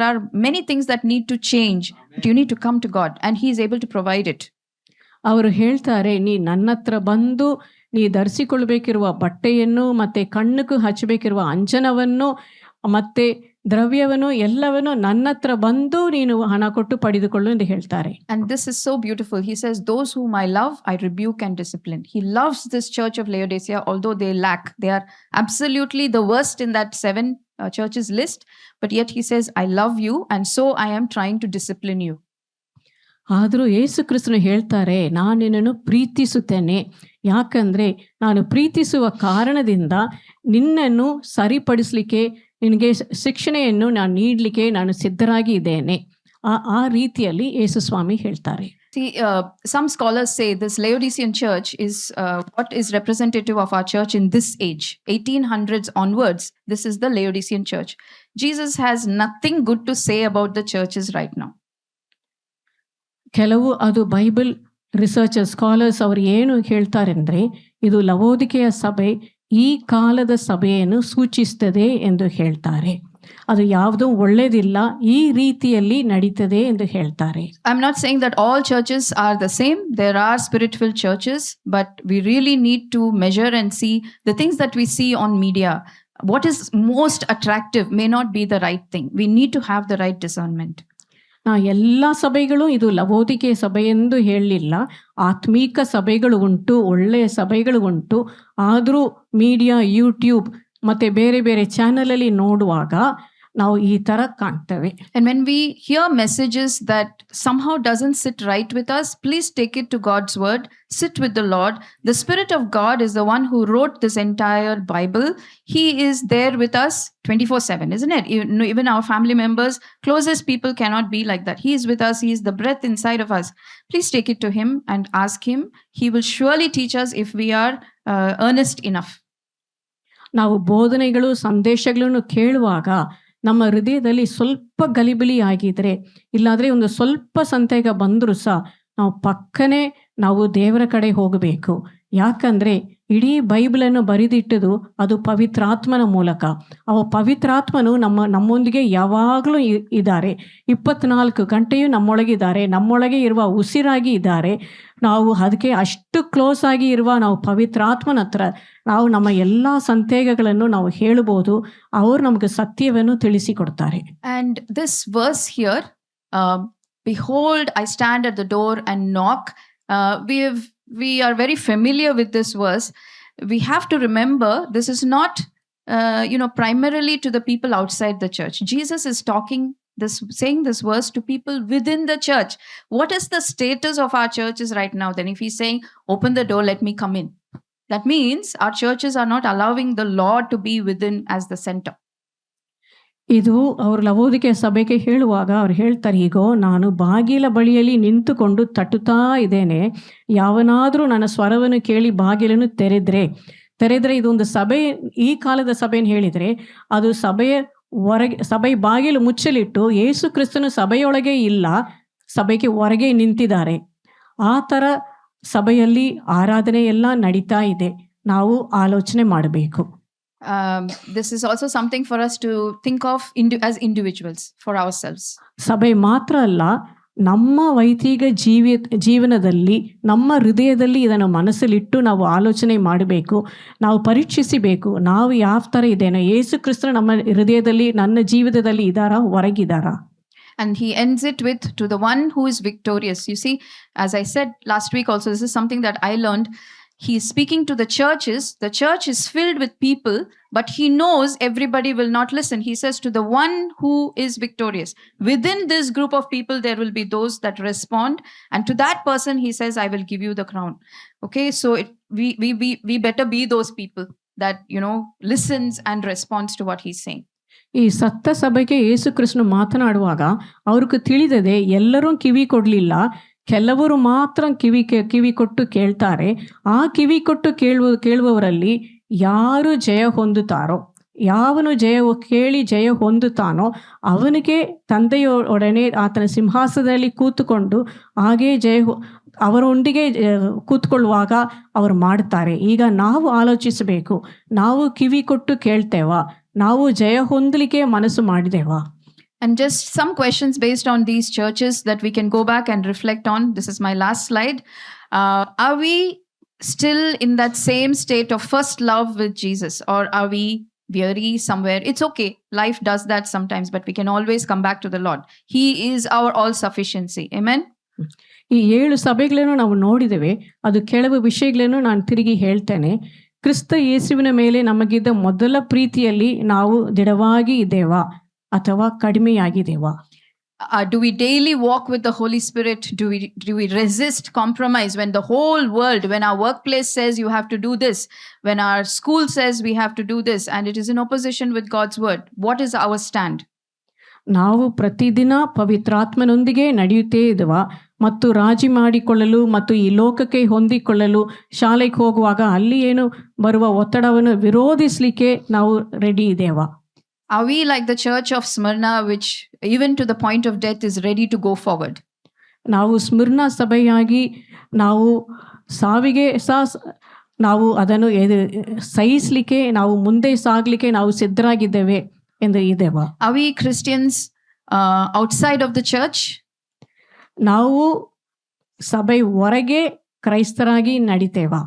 are many things that need to change, but you need to come to God and he is able to provide it. ಅವರು ಹೇಳ್ತಾರೆ, ನೀ ನನ್ನ ಹತ್ರ ಬಂದು ನೀ ಧರಿಸಿಕೊಳ್ಬೇಕಿರುವ ಬಟ್ಟೆಯನ್ನು ಮತ್ತೆ ಕಣ್ಣಕ್ಕೆ ಹಚ್ಚಬೇಕಿರುವ ಅಂಜನವನ್ನು ಮತ್ತೆ ದ್ರವ್ಯವನ್ನು ಎಲ್ಲವನ್ನು ನನ್ನ ಹತ್ರ ಬಂದು ನೀನು ಹಣ ಕೊಟ್ಟು ಪಡೆದುಕೊಳ್ಳು ಎಂದು ಹೇಳ್ತಾರೆ. And this is so beautiful. He says, those whom I love, I rebuke and discipline. He loves this church of Laodicea, although they lack. They are absolutely the worst in that 7 churches list. But yet he says, I love you and so I am trying to discipline you. ಆದರೂ ಯೇಸು ಕ್ರಿಸ್ತನು ಹೇಳ್ತಾರೆ, ನಾನು ನಿನ್ನನ್ನು ಪ್ರೀತಿಸುತ್ತೇನೆ. ಯಾಕಂದ್ರೆ ನಾನು ಪ್ರೀತಿಸುವ ಕಾರಣದಿಂದ ನಿನ್ನನ್ನು ಸರಿಪಡಿಸಲಿಕ್ಕೆ, ನಿನಗೆ ಶಿಕ್ಷಣೆಯನ್ನು ನಾನು ನೀಡಲಿಕ್ಕೆ ನಾನು ಸಿದ್ಧರಾಗಿ ಇದ್ದೇನೆ. ಆ ರೀತಿಯಲ್ಲಿ ಯೇಸು ಸ್ವಾಮಿ ಹೇಳ್ತಾರೆ. See, some scholars say this Laodicean church is what is representative of our church in this age, 1800s onwards. This is the Laodicean church. Jesus has nothing good to say about the churches right now. ಕೆಲವು ಅದು Bible researchers, scholars ಅವರು ಏನು ಹೇಳ್ತಾರೆ ಅಂದರೆ, ಇದು ಲವೋದಿಕೆಯ ಸಭೆ ಈ ಕಾಲದ ಸಭೆಯನ್ನು ಸೂಚಿಸ್ತದೆ ಎಂದು ಹೇಳ್ತಾರೆ. ಅದು ಯಾವುದೂ ಒಳ್ಳೆಯದಿಲ್ಲ, ಈ ರೀತಿಯಲ್ಲಿ ನಡೀತದೆ ಎಂದು ಹೇಳ್ತಾರೆ. I'm not saying that all churches are the same. There are spirit-filled churches, but we really need to measure and see the things that we see on media. What is most attractive may not be the right thing. We need to have the right discernment. ಎಲ್ಲ ಸಭೆಗಳು ಇದು ಲವೋದಿಕೆ ಸಭೆ ಎಂದು ಹೇಳಲಿಲ್ಲ. ಆತ್ಮೀಕ ಸಭೆಗಳು ಉಂಟು, ಒಳ್ಳೆಯ ಸಭೆಗಳು ಉಂಟು. ಆದರೂ ಮೀಡಿಯಾ, ಯೂಟ್ಯೂಬ್ ಮತ್ತು ಬೇರೆ ಬೇರೆ ಚಾನಲಲ್ಲಿ ನೋಡುವಾಗ ನಾವು ಈ ಥರ ಕಾಣ್ತೇವೆ. And when we hear messages that somehow doesn't sit right with us, please take it to God's word, sit with the Lord. The Spirit of God is the one who wrote this entire Bible. He is there with us 24/7, isn't it? Even our family members, closest people cannot be like that. He is with us. He is the breath inside of us. Please take it to him and ask him. He will surely teach us if we are earnest enough. ನಾವು ಬೋಧನೆಗಳು, ಸಂದೇಶಗಳನ್ನು ಕೇಳುವಾಗ ನಮ್ಮ ಹೃದಯದಲ್ಲಿ ಸ್ವಲ್ಪ ಗಲಿಬಿಲಿ ಆಗಿದ್ರೆ, ಇಲ್ಲಾಂದರೆ ಒಂದು ಸ್ವಲ್ಪ ಸಂದೇಹ ಬಂದರೂ ಸಹ ನಾವು ಪಕ್ಕನೆ ನಾವು ದೇವರ ಕಡೆ ಹೋಗಬೇಕು. ಯಾಕಂದರೆ ಇಡೀ ಬೈಬಲನ್ನು ಬರೆದಿಟ್ಟದು ಅದು ಪವಿತ್ರಾತ್ಮನ ಮೂಲಕ. ಅವ ಪವಿತ್ರಾತ್ಮನು ನಮ್ಮೊಂದಿಗೆ ಯಾವಾಗಲೂ ಇದ್ದಾರೆ. 24 ಗಂಟೆಯೂ ನಮ್ಮೊಳಗಿದ್ದಾರೆ, ನಮ್ಮೊಳಗೆ ಇರುವ ಉಸಿರಾಗಿ ಇದ್ದಾರೆ. ನಾವು ಅದಕ್ಕೆ ಅಷ್ಟು ಕ್ಲೋಸ್ ಆಗಿ ಇರುವ ನಾವು ಪವಿತ್ರಾತ್ಮನ ಹತ್ರ ನಾವು ನಮ್ಮ ಎಲ್ಲ ಸಂದೇಹಗಳನ್ನು ನಾವು ಹೇಳ್ಬೋದು. ಅವರು ನಮಗೆ ಸತ್ಯವನ್ನು ತಿಳಿಸಿಕೊಡ್ತಾರೆ. And this verse here, behold, I stand at the door and knock. We are very familiar with this verse. We have to remember this is not, primarily to the people outside the church. Jesus is saying this verse to people within the church. What is the status of our churches right now? Then if he's saying, open the door, let me come in. That means our churches are not allowing the Lord to be within as the center. ಇದು ಅವರು ಲವೋದಿಕೆ ಸಭೆಗೆ ಹೇಳುವಾಗ ಅವ್ರು ಹೇಳ್ತಾರೆ, ಹೀಗೋ ನಾನು ಬಾಗಿಲ ಬಳಿಯಲ್ಲಿ ನಿಂತುಕೊಂಡು ತಟ್ಟುತ್ತಾ ಇದ್ದೇನೆ, ಯಾವನಾದರೂ ನನ್ನ ಸ್ವರವನ್ನು ಕೇಳಿ ಬಾಗಿಲನ್ನು ತೆರೆದ್ರೆ ಇದೊಂದು ಸಭೆ, ಈ ಕಾಲದ ಸಭೆಯನ್ನು ಹೇಳಿದರೆ ಅದು ಸಭೆ ಬಾಗಿಲು ಮುಚ್ಚಲಿಟ್ಟು ಯೇಸು ಕ್ರಿಸ್ತನು ಸಭೆಯೊಳಗೆ ಇಲ್ಲ, ಸಭೆಗೆ ಹೊರಗೆ ನಿಂತಿದ್ದಾರೆ. ಆ ಥರ ಸಭೆಯಲ್ಲಿ ಆರಾಧನೆ ಎಲ್ಲ ನಡೀತಾ ಇದೆ. ನಾವು ಆಲೋಚನೆ ಮಾಡಬೇಕು. This is also something for us to think of as individuals, for ourselves. ಸಭೆ ಮಾತ್ರ ಅಲ್ಲ, ನಮ್ಮ ವೈಯಕ್ತಿಕ ಜೀವನದಲ್ಲಿ ನಮ್ಮ ಹೃದಯದಲ್ಲಿ ಇದನ್ನು ಮನಸ್ಸಲ್ಲಿಟ್ಟು ನಾವು ಆಲೋಚನೆ ಮಾಡಬೇಕು, ನಾವು ಪರೀಕ್ಷಿಸಬೇಕು. ನಾವು ಯಾವ ಥರ ಇದ್ದೇನೋ, ಯೇಸು ಕ್ರಿಸ್ತನು ನಮ್ಮ ಹೃದಯದಲ್ಲಿ, ನನ್ನ ಜೀವಿತದಲ್ಲಿ ಇದ್ದಾರಾ, ಹೊರಗಿದ್ದಾರಾ? And he ends it with, to the one who is victorious. You see, as I said last week also, this is something that I learned. He is speaking to the churches. The church is filled with people, but he knows everybody will not listen. He says to the one who is victorious. Within this group of people, there will be those that respond. And to that person, he says, I will give you the crown. Okay, so we better be those people that, listens and responds to what he's saying. ಈ ಸತ್ತ ಸಭೆಗೆ ಯೇಸು ಕ್ರಿಸ್ತನು ಮಾತನಾಡುವಾಗ ಅವ್ರಿಗೆ ತಿಳಿದದೆ, ಎಲ್ಲರೂ ಕಿವಿ ಕೊಡಲಿಲ್ಲ, ಕೆಲವರು ಮಾತ್ರ ಕಿವಿ ಕೊಟ್ಟು ಕೇಳ್ತಾರೆ. ಆ ಕಿವಿ ಕೊಟ್ಟು ಕೇಳುವವರಲ್ಲಿ ಯಾರು ಜಯ ಹೊಂದುತ್ತಾರೋ, ಯಾವನು ಕೇಳಿ ಜಯ ಹೊಂದುತ್ತಾನೋ ಅವನಿಗೆ ತಂದೆಯೊಡನೆ ಆತನ ಸಿಂಹಾಸನದಲ್ಲಿ ಕೂತುಕೊಂಡು ಹಾಗೇ ಅವರೊಂದಿಗೆ ಕೂತ್ಕೊಳ್ಳುವಾಗ ಅವರು ಮಾಡ್ತಾರೆ. ಈಗ ನಾವು ಆಲೋಚಿಸಬೇಕು, ನಾವು ಕಿವಿ ಕೊಟ್ಟು ಕೇಳ್ತೇವಾ, ನಾವು ಜಯ ಹೊಂದಲಿಕ್ಕೆ ಮನಸ್ಸು ಮಾಡಿದೆವಾ? And just some questions based on these churches that we can go back and reflect on. This is my last slide. Are we still in that same state of first love with Jesus, or are we weary somewhere? It's okay. Life does that sometimes, but we can always come back to the Lord. He is our all sufficiency. Amen. ಈ 7 ಸಭೆಗಳನ್ನು ನಾವು ನೋಡಿದ್ದೇವೆ. ಅದು ಕೆಲವು ವಿಷಯಗಳನ್ನು ನಾನು ತಿರುಗಿ ಹೇಳ್ತೇನೆ. ಕ್ರಿಸ್ತ ಯೇಸುವಿನ ಮೇಲೆ ನಮಗಿದ್ದ ಮೊದಲ ಪ್ರೀತಿಯಲ್ಲಿ ನಾವು ದೃಢವಾಗಿ ಇದ್ದೇವಾ ಅಥವಾ ಕಡಿಮೆಯಾಗಿದ್ದೇವಾ? Do we daily walk with the Holy Spirit? Do we resist compromise when the whole world, when our workplace says you have to do this, when our school says we have to do this, and it is in opposition with God's word? What is our stand? ನಾವು ಪ್ರತಿದಿನ ಪವಿತ್ರಾತ್ಮನೊಂದಿಗೆ ನಡೆಯುತ್ತೇ ಇದ್ದೇವಾ ಮತ್ತು ರಾಜಿ ಮಾಡಿಕೊಳ್ಳಲು ಮತ್ತು ಈ ಲೋಕಕ್ಕೆ ಹೊಂದಿಕೊಳ್ಳಲು ಶಾಲೆಗೆ ಹೋಗುವಾಗ ಅಲ್ಲಿ ಏನು ಬರುವ ಒತ್ತಡವನ್ನು ವಿರೋಧಿಸಲಿಕ್ಕೆ ನಾವು ready ಇದ್ದೇವಾ? Are we like the church of Smyrna, which even to the point of death is ready to go forward? ನಾವು ಸ್ಮಿರ್ನ ಸಭೆಯಾಗಿ ನಾವು ಸಾವಿಗೆ ನಾವು ಅದನ್ನು ಸಹಿಸಲಿಕ್ಕೆ, ನಾವು ಮುಂದೆ ಸಾಗಲಿಕ್ಕೆ ನಾವು ಸಿದ್ಧರಾಗಿದ್ದೇವೆ ಎಂದು ಇದ್ದೇವಾ? Are we Christians outside of the church? ನಾವು ಸಭೆ ಹೊರಗೆ ಕ್ರೈಸ್ತರಾಗಿ ನಡಿತೇವಾ?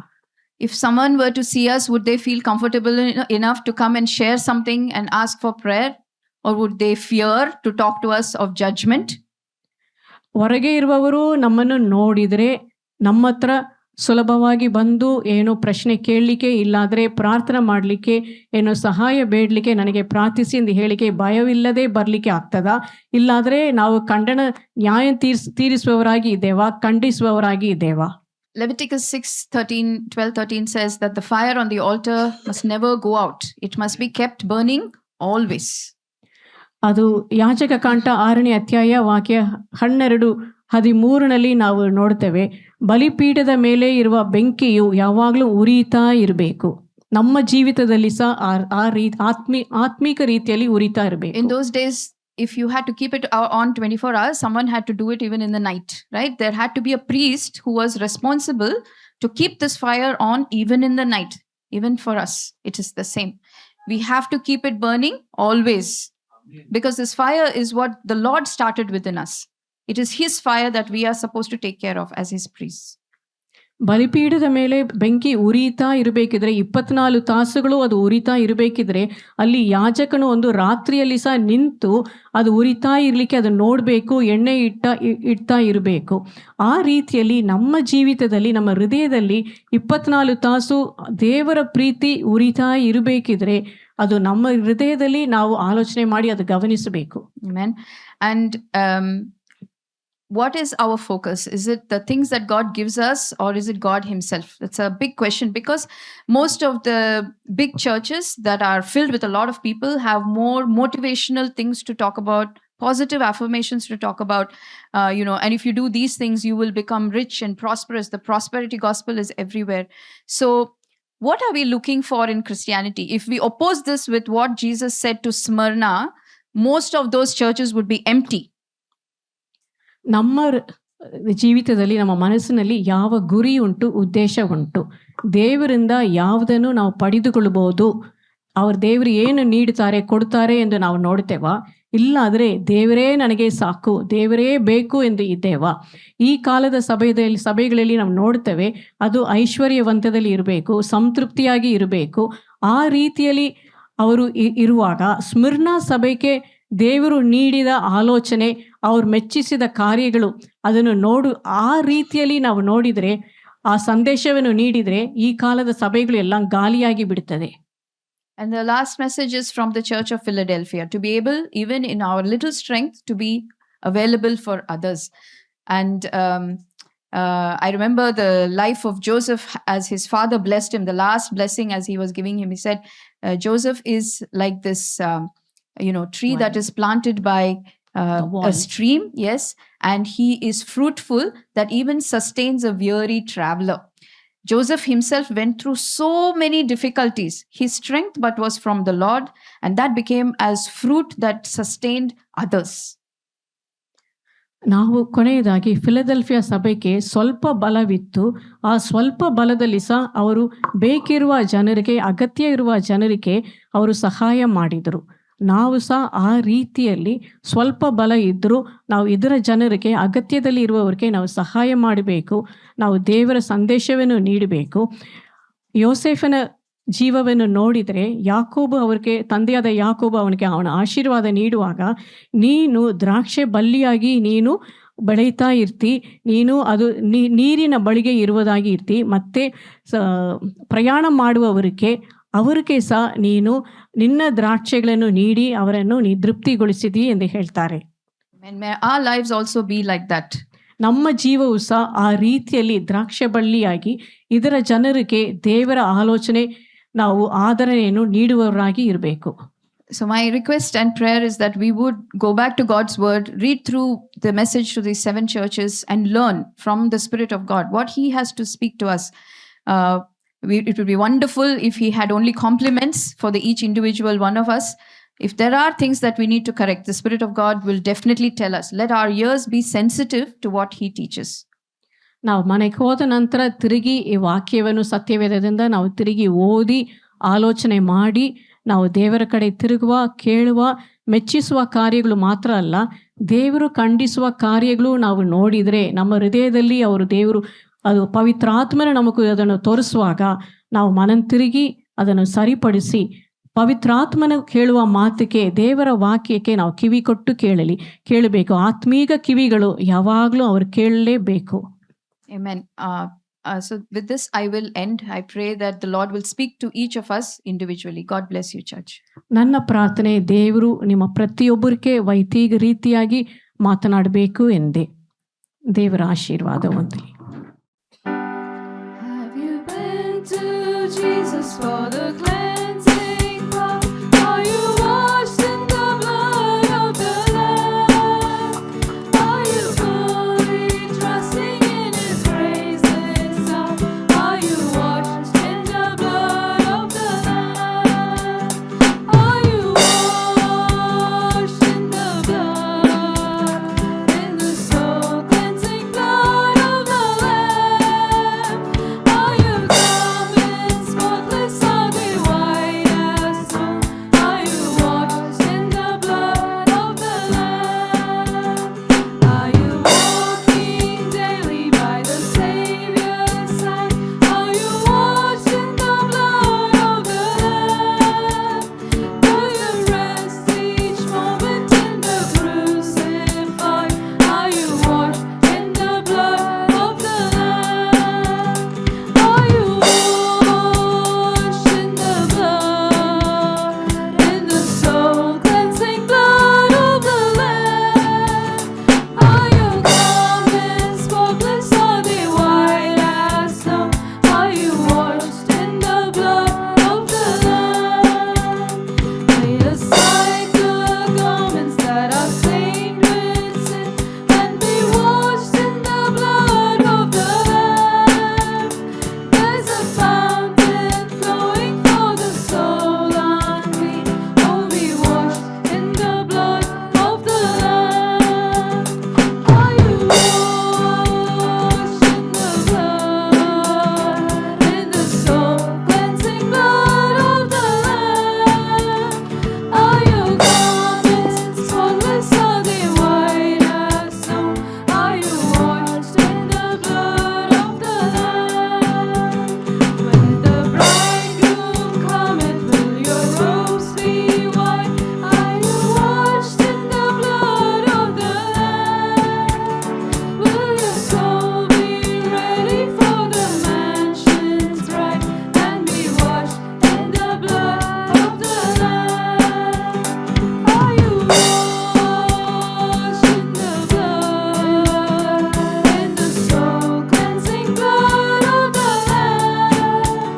If someone were to see us, would they feel comfortable enough to come and share something and ask for prayer? Or would they fear to talk to us of judgment? ಹೊರಗೆ ಇರುವವರು ನಮ್ಮನ್ನು ನೋಡಿದರೆ ನಮ್ಮ ಹತ್ರ ಸುಲಭವಾಗಿ ಬಂದು ಏನೋ ಪ್ರಶ್ನೆ ಕೇಳಲಿಕ್ಕೆ, ಇಲ್ಲಾದರೆ ಪ್ರಾರ್ಥನೆ ಮಾಡಲಿಕ್ಕೆ, ಏನೋ ಸಹಾಯ ಬೇಡಲಿಕ್ಕೆ, ನನಗೆ ಪ್ರಾರ್ಥಿಸಿ ಎಂದು ಹೇಳಿಕೆ ಭಯವಿಲ್ಲದೆ ಬರಲಿಕ್ಕೆ ಆಗ್ತದಾ? ಇಲ್ಲಾದರೆ ನಾವು ನ್ಯಾಯ ತೀರಿಸುವವರಾಗಿ ಇದ್ದೇವಾ, ಖಂಡಿಸುವವರಾಗಿ ಇದ್ದೇವಾ? Leviticus 12:13 says that the fire on the altar must never go out. It must be kept burning always. ಅದು ಯಾಜಕ ಕಾಂಡ 6ನೇ ಅಧ್ಯಾಯ ವಾಕ್ಯ 12-13 ನಾವು ನೋಡ್ತೇವೆ. ಬಲಿಪೀಠದ ಮೇಲೆ ಇರುವ ಬೆಂಕಿಯು ಯಾವಾಗಲೂ ಉರಿತಾ ಇರಬೇಕು. ನಮ್ಮ ಜೀವಿತದಲ್ಲಿ ಸಹ ಆತ್ಮಿಕ ರೀತಿಯಲ್ಲಿ ಉರಿತಾ ಇರಬೇಕು. In those days, if you had to keep it on 24 hours, someone had to do it even in the night, right? There had to be a priest who was responsible to keep this fire on even in the night. Even for us, it is the same. We have to keep it burning always, because this fire is what the Lord started within us. It is His fire that we are supposed to take care of as His priests. ಬಲಿಪೀಠದ ಮೇಲೆ ಬೆಂಕಿ ಉರಿತಾ ಇರಬೇಕಿದ್ರೆ 24 ತಾಸುಗಳು ಅದು ಉರಿತಾ ಇರಬೇಕಿದ್ರೆ ಅಲ್ಲಿ ಯಾಜಕನು ಒಂದು ರಾತ್ರಿಯಲ್ಲಿ ಸಹ ನಿಂತು ಅದು ಉರಿತಾ ಇರಲಿಕ್ಕೆ ಅದು ನೋಡಬೇಕು, ಎಣ್ಣೆ ಇಡ್ತಾ ಇರಬೇಕು. ಆ ರೀತಿಯಲ್ಲಿ ನಮ್ಮ ಜೀವಿತದಲ್ಲಿ, ನಮ್ಮ ಹೃದಯದಲ್ಲಿ 24 ತಾಸು ದೇವರ ಪ್ರೀತಿ ಉರಿತಾ ಇರಬೇಕಿದ್ರೆ ಅದು ನಮ್ಮ ಹೃದಯದಲ್ಲಿ ನಾವು ಆಲೋಚನೆ ಮಾಡಿ ಅದು ಗಮನಿಸಬೇಕು. Amen. And what is our focus? Is it the things that God gives us, or is it God Himself? That's a big question, because most of the big churches that are filled with a lot of people have more motivational things to talk about, positive affirmations to talk about, and if you do these things, you will become rich and prosperous. The prosperity gospel is everywhere. So what are we looking for in Christianity? If we oppose this with what Jesus said to Smyrna, most of those churches would be empty. ನಮ್ಮ ಜೀವಿತದಲ್ಲಿ, ನಮ್ಮ ಮನಸ್ಸಿನಲ್ಲಿ ಯಾವ ಗುರಿ ಉಂಟು, ಉದ್ದೇಶ ಉಂಟು, ದೇವರಿಂದ ಯಾವುದನ್ನು ನಾವು ಪಡೆದುಕೊಳ್ಳಬಹುದು, ದೇವರು ಏನು ನೀಡುತ್ತಾರೆ, ಕೊಡ್ತಾರೆ ಎಂದು ನಾವು ನೋಡ್ತೇವಾ? ಇಲ್ಲಾದರೆ ದೇವರೇ ನನಗೆ ಸಾಕು, ದೇವರೇ ಬೇಕು ಎಂದು ಇದ್ದೇವಾ? ಈ ಕಾಲದ ಸಭೆಗಳಲ್ಲಿ ನಾವು ನೋಡ್ತೇವೆ, ಅದು ಐಶ್ವರ್ಯವಂತದಲ್ಲಿ ಇರಬೇಕು, ಸಂತೃಪ್ತಿಯಾಗಿ ಇರಬೇಕು. ಆ ರೀತಿಯಲ್ಲಿ ಅವರು ಇರುವಾಗ ಸ್ಮಿರ್ನಾ ಸಭೆಗೆ ದೇವರು ನೀಡಿದ ಆಲೋಚನೆ, ಅವ್ರು ಮೆಚ್ಚಿಸಿದ ಕಾರ್ಯಗಳು, ಅದನ್ನು ಆ ರೀತಿಯಲ್ಲಿ ನಾವು ನೋಡಿದರೆ, ಆ ಸಂದೇಶವನ್ನು ನೀಡಿದರೆ ಈ ಕಾಲದ ಸಭೆಗಳು ಎಲ್ಲ ಗಾಲಿಯಾಗಿ ಬಿಡುತ್ತದೆ. And the last message is from the Church of Philadelphia, to be able, even in our little strength, to be available for others. And I remember the life of Joseph as his father blessed him. The last blessing as he was giving him, he said, Joseph is like this tree that is planted by a stream, yes, and he is fruitful that even sustains a weary traveler. Joseph himself went through so many difficulties. His strength but was from the Lord, and that became as fruit that sustained others. ನಾವು ಕೊನೆಯದಾಗಿ Philadelphia ಸಭೆಗೆ ಸ್ವಲ್ಪ ಬಲವಿತ್ತು. ಆ ಸ್ವಲ್ಪ ಬಲದಲ್ಲಿ ಸಹ ಅವರು ಬೇಕಿರುವ ಜನರಿಗೆ, ಅಗತ್ಯ ಇರುವ ಜನರಿಗೆ ಅವರು ಸಹಾಯ ಮಾಡಿದರು. ನಾವು ಸಹ ಆ ರೀತಿಯಲ್ಲಿ ಸ್ವಲ್ಪ ಬಲ ಇದ್ದರೂ ನಾವು ಇದರ ಜನರಿಗೆ, ಅಗತ್ಯದಲ್ಲಿ ಇರುವವರಿಗೆ ನಾವು ಸಹಾಯ ಮಾಡಬೇಕು. ನಾವು ದೇವರ ಸಂದೇಶವನ್ನು ನೀಡಬೇಕು. ಯೋಸೇಫನ ಜೀವವನ್ನು ನೋಡಿದರೆ, ಯಾಕೋಬು ಅವರಿಗೆ, ತಂದೆಯಾದ ಯಾಕೋಬು ಅವನ ಆಶೀರ್ವಾದ ನೀಡುವಾಗ, ನೀನು ದ್ರಾಕ್ಷೆ ಬಳ್ಳಿಯಾಗಿ ನೀನು ಬೆಳೀತಾ ಇರ್ತಿ, ನೀನು ಅದು ನೀರಿನ ಬಳಿಗೆ ಇರುವುದಾಗಿ ಇರ್ತಿ, ಮತ್ತು ಪ್ರಯಾಣ ಮಾಡುವವರಿಗೆ ಅವರಿಗೆ ಸಹ ನೀನು ನಿನ್ನ ದ್ರಾಕ್ಷೆಗಳನ್ನು ನೀಡಿ ಅವರನ್ನು ನೀ ತೃಪ್ತಿಗೊಳಿಸಿದಿ ಎಂದು ಹೇಳ್ತಾರೆ. And may our lives also be like that. ನಮ್ಮ ಜೀವವು ಸಹ ಆ ರೀತಿಯಲ್ಲಿ ದ್ರಾಕ್ಷೆ ಬಳ್ಳಿಯಾಗಿ ಇದರ ಜನರಿಗೆ ದೇವರ ಆಲೋಚನೆ, ನಾವು ಆದರಣೆಯನ್ನು ನೀಡುವವರಾಗಿ ಇರಬೇಕು. So my request and prayer is that we would go back to God's word, read through the message to these 7 churches and learn from the Spirit of God what He has to speak to us. It would be wonderful if He had only compliments for each individual one of us. If there are things that we need to correct, the Spirit of God will definitely tell us. Let our ears be sensitive to what He teaches. ನಾವು ಮನೆಗೆ ಹೋದ ನಂತರ ತಿರುಗಿ ಈ ವಾಕ್ಯವನ್ನು, ಸತ್ಯವೇದದಿಂದ ನಾವು ತಿರುಗಿ ಓದಿ ಆಲೋಚನೆ ಮಾಡಿ ನಾವು ದೇವರ ಕಡೆ ತಿರುಗುವ, ಕೇಳುವ, ಮೆಚ್ಚಿಸುವ ಕಾರ್ಯಗಳು ಮಾತ್ರ ಅಲ್ಲ, ದೇವರು ಖಂಡಿಸುವ ಕಾರ್ಯಗಳು ನಾವು ನೋಡಿದರೆ ನಮ್ಮ ಹೃದಯದಲ್ಲಿ ದೇವರು ಅದು ಪವಿತ್ರಾತ್ಮನ ನಮಗೂ ಅದನ್ನು ತೋರಿಸುವಾಗ ನಾವು ಮನಂತಿರುಗಿ ಅದನ್ನು ಸರಿಪಡಿಸಿ ಪವಿತ್ರಾತ್ಮನ ಕೇಳುವ ಮಾತಿಗೆ, ದೇವರ ವಾಕ್ಯಕ್ಕೆ ನಾವು ಕಿವಿ ಕೊಟ್ಟು ಕೇಳಬೇಕು. ಆತ್ಮೀಗ ಕಿವಿಗಳು ಯಾವಾಗಲೂ ಅವರು ಕೇಳಲೇಬೇಕು. Amen. So with this I will end. I pray that the Lord will speak to each of us individually. God bless you, church. ನನ್ನ ಪ್ರಾರ್ಥನೆ, ದೇವರು ನಿಮ್ಮ ಪ್ರತಿಯೊಬ್ಬರಿಗೆ ವೈಯಕ್ತಿಕ ರೀತಿಯಾಗಿ ಮಾತನಾಡಬೇಕು ಎಂದೇ. ದೇವರ ಆಶೀರ್ವಾದ ಹೊಂದಲಿ. Have you been to Jesus for the cleansing power? Are you washed in the blood of the Lamb? Are you fully trusting in His grace this hour? Are you washed in the blood of the Lamb? Are you washed in the blood, in the soul cleansing blood of the Lamb? Are you garments spotless, are they white as snow? Are you washed in the blood of the Lamb? Are you walking daily by the Savior's side? Are you washed in the blood of the Lamb? Do you rest each moment in the crucified? Are you washed in the blood of the Lamb? Are you washed in the blood, in the soul cleansing blood of the Lamb? Are your garments spotless, are they white as snow? Are you washed in the blood of the Lamb? Lay aside the garments that are stained with sin, and be washed in the blood of the Lamb. There's a fountain flowing for the soul unclean. Oh, be washed in the blood of the Lamb. Are you washed in the blood, in the soul cleansing blood of the Lamb? Are your garments spotless, are they white as snow? Are you washed in the blood of the Lamb? When the bridegroom cometh, will your robes be white? Are you washed in the blood of the Lamb? Will your soul be ready for the mansion's bride, and be washed in the blood of the Lamb? Are you washed in the blood, in the soul cleansing blood of the Lamb?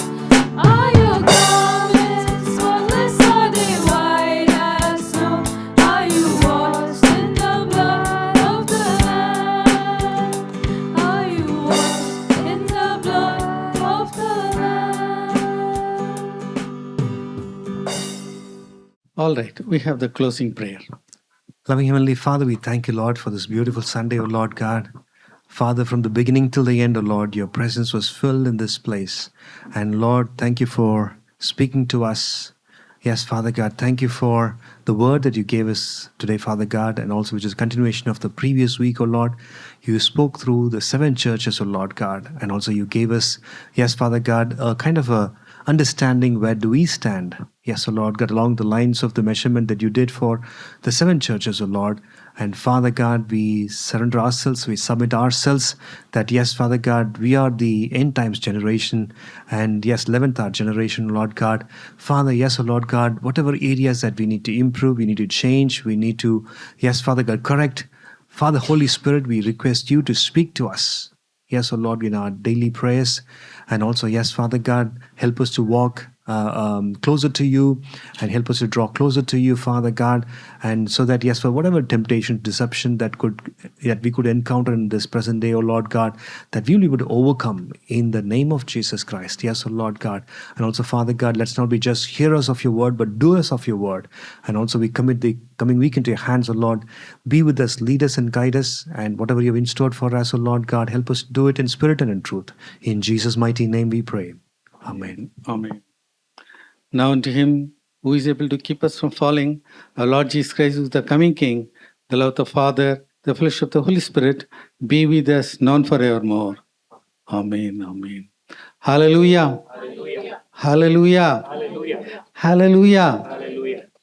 Are your garments spotless, are they white as snow? Are you washed in the blood of the Lamb? Are you washed in the blood of the Lamb? All right, we have the closing prayer. Loving Heavenly Father, we thank you, Lord, for this beautiful Sunday, O Lord God. Father, from the beginning till the end, O Lord, your presence was filled in this place. And Lord, thank you for speaking to us. Yes, Father God, thank you for the word that you gave us today, Father God, and also which is a continuation of the previous week, O Lord. You spoke through the 7 churches, O Lord God, and also you gave us, yes, Father God, a kind of a understanding where do we stand. Yes, O Lord God, along the lines of the measurement that you did for the 7 churches, O Lord. And Father God, we surrender ourselves, we submit ourselves that, yes, Father God, we are the end times generation and, yes, 11th hour generation, Lord God. Father, yes, O Lord God, whatever areas that we need to improve, we need to change, we need to, yes, Father God, correct. Father, Holy Spirit, we request you to speak to us. Yes, O Lord, in our daily prayers. And also, yes, Father God, help us to walk closer to you and help us to draw closer to you, Father God. And so that, yes, for whatever temptation, deception that we could encounter in this present day, O Lord God, that we would overcome in the name of Jesus Christ. Yes, O Lord God. And also, Father God, let's not be just hearers of your word, but doers of your word. And also we commit the coming week into your hands, O Lord. Be with us, lead us and guide us. And whatever you have in store for us, O Lord God, help us do it in spirit and in truth. In Jesus' mighty name we pray. Amen. Amen. Now unto him who is able to keep us from falling, our Lord Jesus Christ, who is the coming King, the love of the Father, the fellowship of the Holy Spirit, be with us now and forevermore. Amen. Amen. Hallelujah. Hallelujah. Hallelujah.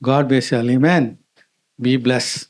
God bless you all. Amen. Be blessed.